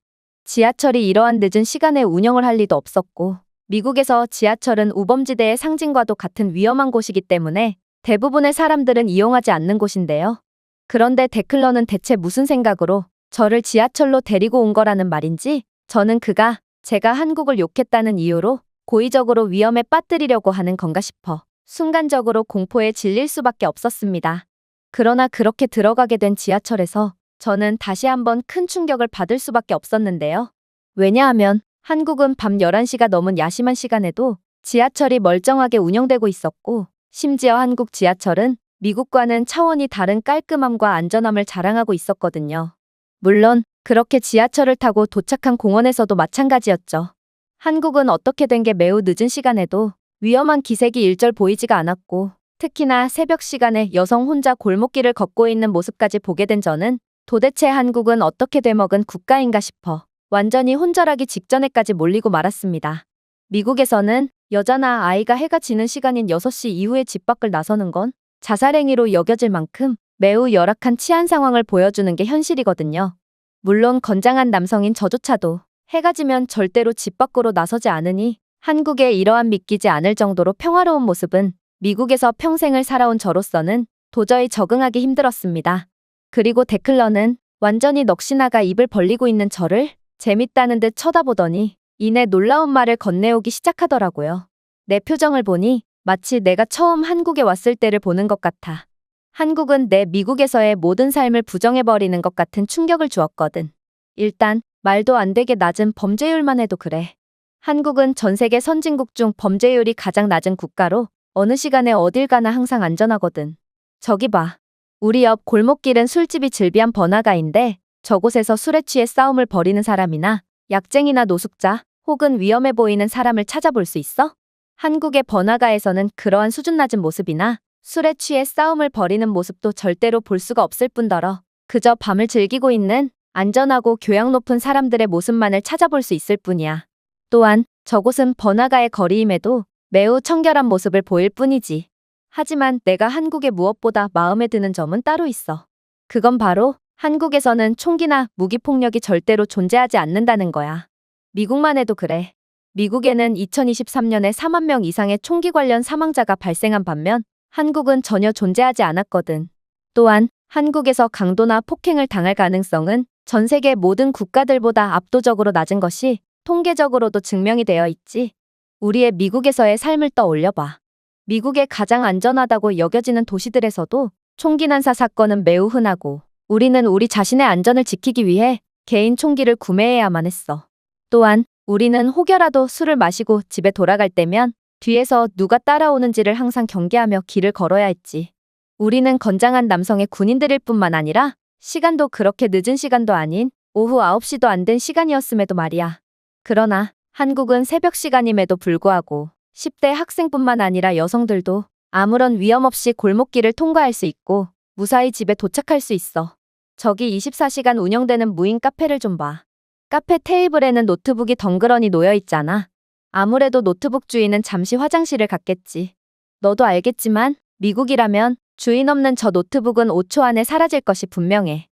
지하철이 이러한 늦은 시간에 운영을 할 리도 없었고, 미국에서 지하철은 우범지대의 상징과도 같은 위험한 곳이기 때문에 대부분의 사람들은 이용하지 않는 곳인데요. 그런데 데클런은 대체 무슨 생각으로 저를 지하철로 데리고 온 거라는 말인지, 저는 그가 제가 한국을 욕했다는 이유로 고의적으로 위험에 빠뜨리려고 하는 건가 싶어 순간적으로 공포에 질릴 수밖에 없었습니다. 그러나 그렇게 들어가게 된 지하철에서 저는 다시 한번 큰 충격을 받을 수밖에 없었는데요. 왜냐하면 한국은 밤 11시가 넘은 야심한 시간에도 지하철이 멀쩡하게 운영되고 있었고, 심지어 한국 지하철은 미국과는 차원이 다른 깔끔함과 안전함을 자랑하고 있었거든요. 물론 그렇게 지하철을 타고 도착한 공원에서도 마찬가지였죠. 한국은 어떻게 된 게 매우 늦은 시간에도 위험한 기색이 일절 보이지가 않았고, 특히나 새벽 시간에 여성 혼자 골목길을 걷고 있는 모습까지 보게 된 저는 도대체 한국은 어떻게 되먹은 국가인가 싶어 완전히 혼절하기 직전에까지 몰리고 말았습니다. 미국에서는 여자나 아이가 해가 지는 시간인 6시 이후에 집 밖을 나서는 건 자살행위로 여겨질 만큼 매우 열악한 치안 상황을 보여주는 게 현실이거든요. 물론 건장한 남성인 저조차도 해가 지면 절대로 집 밖으로 나서지 않으니 한국의 이러한 믿기지 않을 정도로 평화로운 모습은 미국에서 평생을 살아온 저로서는 도저히 적응하기 힘들었습니다. 그리고 데클러는 완전히 넋이나가 입을 벌리고 있는 저를 재밌다는 듯 쳐다보더니 이내 놀라운 말을 건네오기 시작하더라고요. 내 표정을 보니 마치 내가 처음 한국에 왔을 때를 보는 것 같아. 한국은 내 미국에서의 모든 삶을 부정해버리는 것 같은 충격을 주었거든. 일단 말도 안 되게 낮은 범죄율만 해도 그래. 한국은 전 세계 선진국 중 범죄율이 가장 낮은 국가로 어느 시간에 어딜 가나 항상 안전하거든. 저기 봐. 우리 옆 골목길은 술집이 즐비한 번화가인데 저곳에서 술에 취해 싸움을 벌이는 사람이나 약쟁이나 노숙자 혹은 위험해 보이는 사람을 찾아볼 수 있어? 한국의 번화가에서는 그러한 수준 낮은 모습이나 술에 취해 싸움을 벌이는 모습도 절대로 볼 수가 없을 뿐더러 그저 밤을 즐기고 있는 안전하고 교양 높은 사람들의 모습만을 찾아볼 수 있을 뿐이야. 또한 저곳은 번화가의 거리임에도 매우 청결한 모습을 보일 뿐이지. 하지만 내가 한국에 무엇보다 마음에 드는 점은 따로 있어. 그건 바로 한국에서는 총기나 무기폭력이 절대로 존재하지 않는다는 거야. 미국만 해도 그래. 미국에는 2023년에 4만 명 이상의 총기 관련 사망자가 발생한 반면 한국은 전혀 존재하지 않았거든. 또한 한국에서 강도나 폭행을 당할 가능성은 전 세계 모든 국가들보다 압도적으로 낮은 것이 통계적으로도 증명이 되어 있지. 우리의 미국에서의 삶을 떠올려봐. 미국의 가장 안전하다고 여겨지는 도시들에서도 총기 난사 사건은 매우 흔하고 우리는 우리 자신의 안전을 지키기 위해 개인 총기를 구매해야만 했어. 또한 우리는 혹여라도 술을 마시고 집에 돌아갈 때면 뒤에서 누가 따라오는지를 항상 경계하며 길을 걸어야 했지. 우리는 건장한 남성의 군인들일 뿐만 아니라 시간도 그렇게 늦은 시간도 아닌 오후 9시도 안 된 시간이었음에도 말이야. 그러나 한국은 새벽 시간임에도 불구하고 10대 학생뿐만 아니라 여성들도 아무런 위험 없이 골목길을 통과할 수 있고 무사히 집에 도착할 수 있어. 저기 24시간 운영되는 무인 카페를 좀 봐. 카페 테이블에는 노트북이 덩그러니 놓여 있잖아. 아무래도 노트북 주인은 잠시 화장실을 갔겠지. 너도 알겠지만 미국이라면 주인 없는 저 노트북은 5초 안에 사라질 것이 분명해.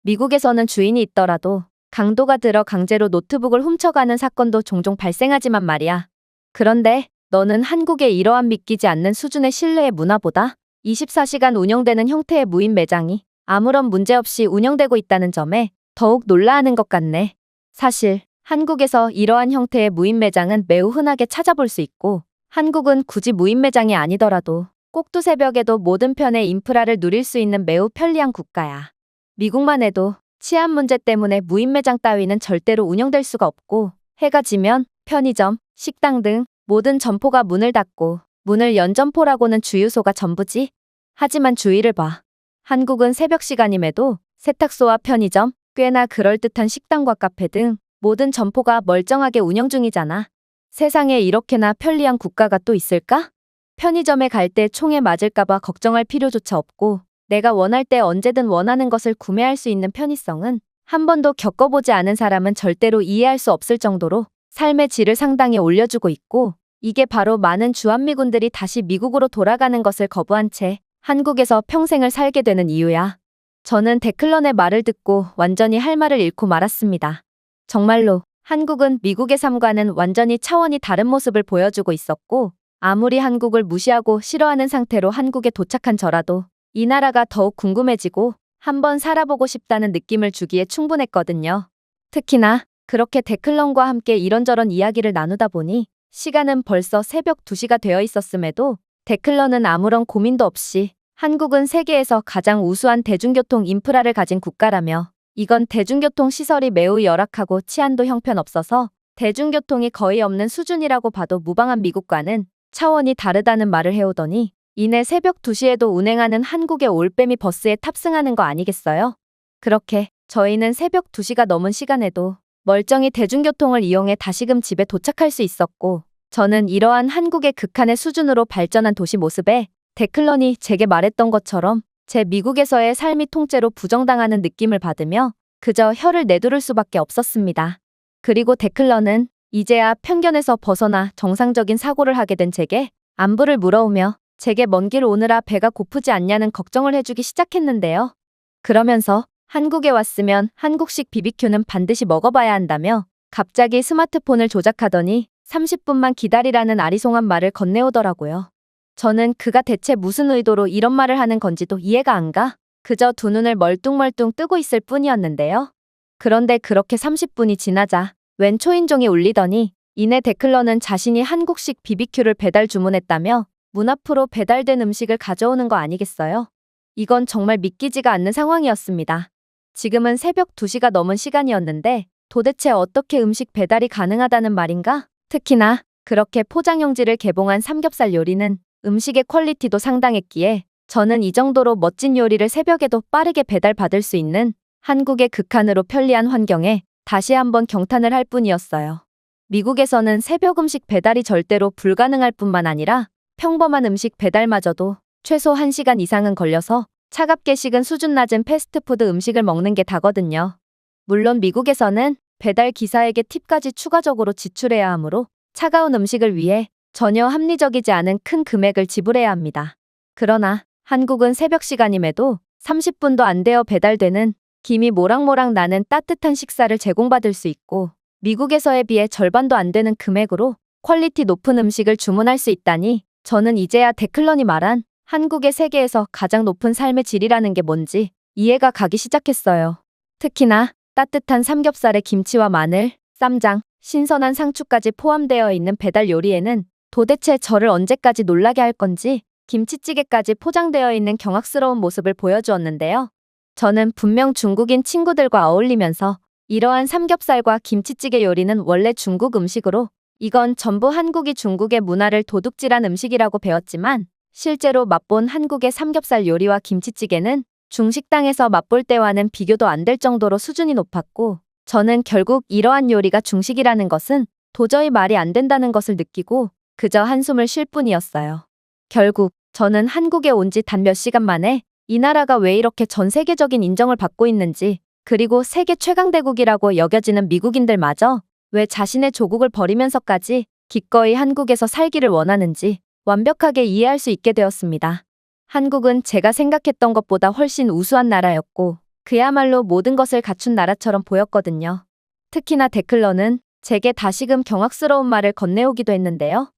미국에서는 주인이 있더라도 강도가 들어 강제로 노트북을 훔쳐가는 사건도 종종 발생하지만 말이야. 그런데 너는 한국의 이러한 믿기지 않는 수준의 신뢰의 문화보다 24시간 운영되는 형태의 무인 매장이 아무런 문제 없이 운영되고 있다는 점에 더욱 놀라하는 것 같네. 사실 한국에서 이러한 형태의 무인 매장은 매우 흔하게 찾아볼 수 있고 한국은 굳이 무인 매장이 아니더라도 꼭두 새벽에도 모든 편의 인프라를 누릴 수 있는 매우 편리한 국가야. 미국만 해도 치안 문제 때문에 무인 매장 따위는 절대로 운영될 수가 없고 해가 지면 편의점, 식당 등 모든 점포가 문을 닫고 문을 연 점포라고는 주유소가 전부지. 하지만 주의를 봐. 한국은 새벽 시간임에도 세탁소와 편의점, 꽤나 그럴듯한 식당과 카페 등 모든 점포가 멀쩡하게 운영 중이잖아. 세상에 이렇게나 편리한 국가가 또 있을까? 편의점에 갈 때 총에 맞을까봐 걱정할 필요조차 없고 내가 원할 때 언제든 원하는 것을 구매할 수 있는 편의성은 한 번도 겪어보지 않은 사람은 절대로 이해할 수 없을 정도로 삶의 질을 상당히 올려주고 있고 이게 바로 많은 주한미군들이 다시 미국으로 돌아가는 것을 거부한 채 한국에서 평생을 살게 되는 이유야. 저는 데클런의 말을 듣고 완전히 할 말을 잃고 말았습니다. 정말로 한국은 미국의 삶과는 완전히 차원이 다른 모습을 보여주고 있었고 아무리 한국을 무시하고 싫어하는 상태로 한국에 도착한 저라도 이 나라가 더욱 궁금해지고 한번 살아보고 싶다는 느낌을 주기에 충분했거든요. 특히나 그렇게 데클런과 함께 이런저런 이야기를 나누다 보니 시간은 벌써 새벽 2시가 되어 있었음에도 데클런은 아무런 고민도 없이 한국은 세계에서 가장 우수한 대중교통 인프라를 가진 국가라며 이건 대중교통 시설이 매우 열악하고 치안도 형편없어서 대중교통이 거의 없는 수준이라고 봐도 무방한 미국과는 차원이 다르다는 말을 해오더니 이내 새벽 2시에도 운행하는 한국의 올빼미 버스에 탑승하는 거 아니겠어요? 그렇게 저희는 새벽 2시가 넘은 시간에도 멀쩡히 대중교통을 이용해 다시금 집에 도착할 수 있었고, 저는 이러한 한국의 극한의 수준으로 발전한 도시 모습에 데클런이 제게 말했던 것처럼 제 미국에서의 삶이 통째로 부정당하는 느낌을 받으며 그저 혀를 내두를 수밖에 없었습니다. 그리고 데클런은 이제야 편견에서 벗어나 정상적인 사고를 하게 된 제게 안부를 물어오며 제게 먼 길 오느라 배가 고프지 않냐는 걱정을 해주기 시작했는데요. 그러면서 한국에 왔으면 한국식 BBQ는 반드시 먹어봐야 한다며 갑자기 스마트폰을 조작하더니 30분만 기다리라는 아리송한 말을 건네오더라고요. 저는 그가 대체 무슨 의도로 이런 말을 하는 건지도 이해가 안 가 그저 두 눈을 멀뚱멀뚱 뜨고 있을 뿐이었는데요. 그런데 그렇게 30분이 지나자 웬 초인종이 울리더니 이내 데클런은 자신이 한국식 BBQ를 배달 주문했다며 문 앞으로 배달된 음식을 가져오는 거 아니겠어요? 이건 정말 믿기지가 않는 상황이었습니다. 지금은 새벽 2시가 넘은 시간이었는데 도대체 어떻게 음식 배달이 가능하다는 말인가? 특히나 그렇게 포장용지를 개봉한 삼겹살 요리는 음식의 퀄리티도 상당했기에 저는 이 정도로 멋진 요리를 새벽에도 빠르게 배달받을 수 있는 한국의 극한으로 편리한 환경에 다시 한번 경탄을 할 뿐이었어요. 미국에서는 새벽 음식 배달이 절대로 불가능할 뿐만 아니라 평범한 음식 배달마저도 최소 1시간 이상은 걸려서 차갑게 식은 수준 낮은 패스트푸드 음식을 먹는 게 다거든요. 물론 미국에서는 배달 기사에게 팁까지 추가적으로 지출해야 하므로 차가운 음식을 위해 전혀 합리적이지 않은 큰 금액을 지불해야 합니다. 그러나 한국은 새벽 시간임에도 30분도 안 되어 배달되는 김이 모락모락 나는 따뜻한 식사를 제공받을 수 있고 미국에서에 비해 절반도 안 되는 금액으로 퀄리티 높은 음식을 주문할 수 있다니 저는 이제야 데클런이 말한 한국의 세계에서 가장 높은 삶의 질이라는 게 뭔지 이해가 가기 시작했어요. 특히나 따뜻한 삼겹살에 김치와 마늘, 쌈장, 신선한 상추까지 포함되어 있는 배달 요리에는 도대체 저를 언제까지 놀라게 할 건지 김치찌개까지 포장되어 있는 경악스러운 모습을 보여주었는데요. 저는 분명 중국인 친구들과 어울리면서 이러한 삼겹살과 김치찌개 요리는 원래 중국 음식으로 이건 전부 한국이 중국의 문화를 도둑질한 음식이라고 배웠지만 실제로 맛본 한국의 삼겹살 요리와 김치찌개는 중식당에서 맛볼 때와는 비교도 안 될 정도로 수준이 높았고 저는 결국 이러한 요리가 중식이라는 것은 도저히 말이 안 된다는 것을 느끼고 그저 한숨을 쉴 뿐이었어요. 결국 저는 한국에 온 지 단 몇 시간 만에 이 나라가 왜 이렇게 전 세계적인 인정을 받고 있는지 그리고 세계 최강대국이라고 여겨지는 미국인들마저 왜 자신의 조국을 버리면서까지 기꺼이 한국에서 살기를 원하는지 완벽하게 이해할 수 있게 되었습니다. 한국은 제가 생각했던 것보다 훨씬 우수한 나라였고 그야말로 모든 것을 갖춘 나라처럼 보였거든요. 특히나 데클런은 제게 다시금 경악스러운 말을 건네오기도 했는데요.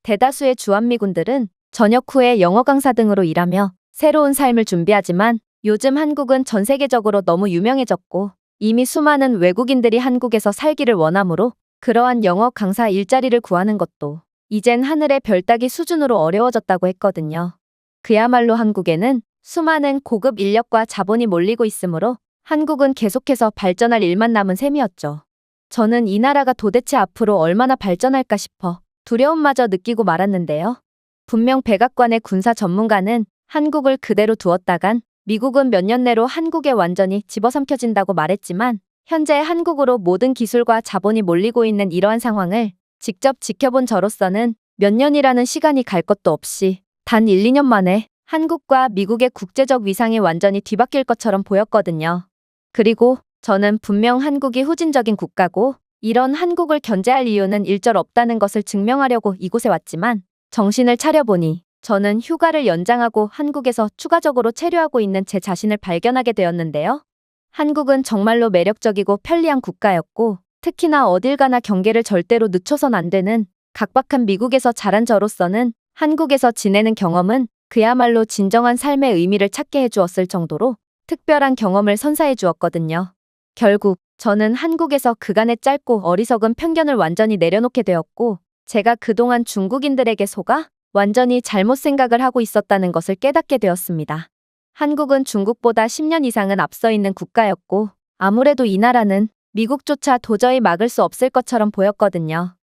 대다수의 주한미군들은 전역 후에 영어 강사 등으로 일하며 새로운 삶을 준비하지만 요즘 한국은 전 세계적으로 너무 유명해졌고 이미 수많은 외국인들이 한국에서 살기를 원하므로 그러한 영어 강사 일자리를 구하는 것도 이젠 하늘의 별 따기 수준으로 어려워졌다고 했거든요. 그야말로 한국에는 수많은 고급 인력과 자본이 몰리고 있으므로 한국은 계속해서 발전할 일만 남은 셈이었죠. 저는 이 나라가 도대체 앞으로 얼마나 발전할까 싶어 두려움마저 느끼고 말았는데요. 분명 백악관의 군사 전문가는 한국을 그대로 두었다간 미국은 몇 년 내로 한국에 완전히 집어삼켜진다고 말했지만 현재 한국으로 모든 기술과 자본이 몰리고 있는 이러한 상황을 직접 지켜본 저로서는 몇 년이라는 시간이 갈 것도 없이 단 1, 2년 만에 한국과 미국의 국제적 위상이 완전히 뒤바뀔 것처럼 보였거든요. 그리고 저는 분명 한국이 후진적인 국가고 이런 한국을 견제할 이유는 일절 없다는 것을 증명하려고 이곳에 왔지만 정신을 차려보니 저는 휴가를 연장하고 한국에서 추가적으로 체류하고 있는 제 자신을 발견하게 되었는데요. 한국은 정말로 매력적이고 편리한 국가였고 특히나 어딜 가나 경계를 절대로 늦춰선 안 되는 각박한 미국에서 자란 저로서는 한국에서 지내는 경험은 그야말로 진정한 삶의 의미를 찾게 해주었을 정도로 특별한 경험을 선사해 주었거든요. 결국 저는 한국에서 그간의 짧고 어리석은 편견을 완전히 내려놓게 되었고 제가 그동안 중국인들에게 속아 완전히 잘못 생각을 하고 있었다는 것을 깨닫게 되었습니다. 한국은 중국보다 10년 이상은 앞서 있는 국가였고 아무래도 이 나라는 미국조차 도저히 막을 수 없을 것처럼 보였거든요.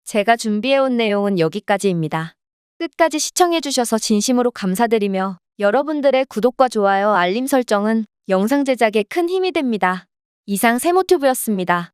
제가 준비해온 내용은 여기까지입니다. 끝까지 시청해주셔서 진심으로 감사드리며 여러분들의 구독과 좋아요, 알림 설정은 영상 제작에 큰 힘이 됩니다. 이상 세모튜브였습니다.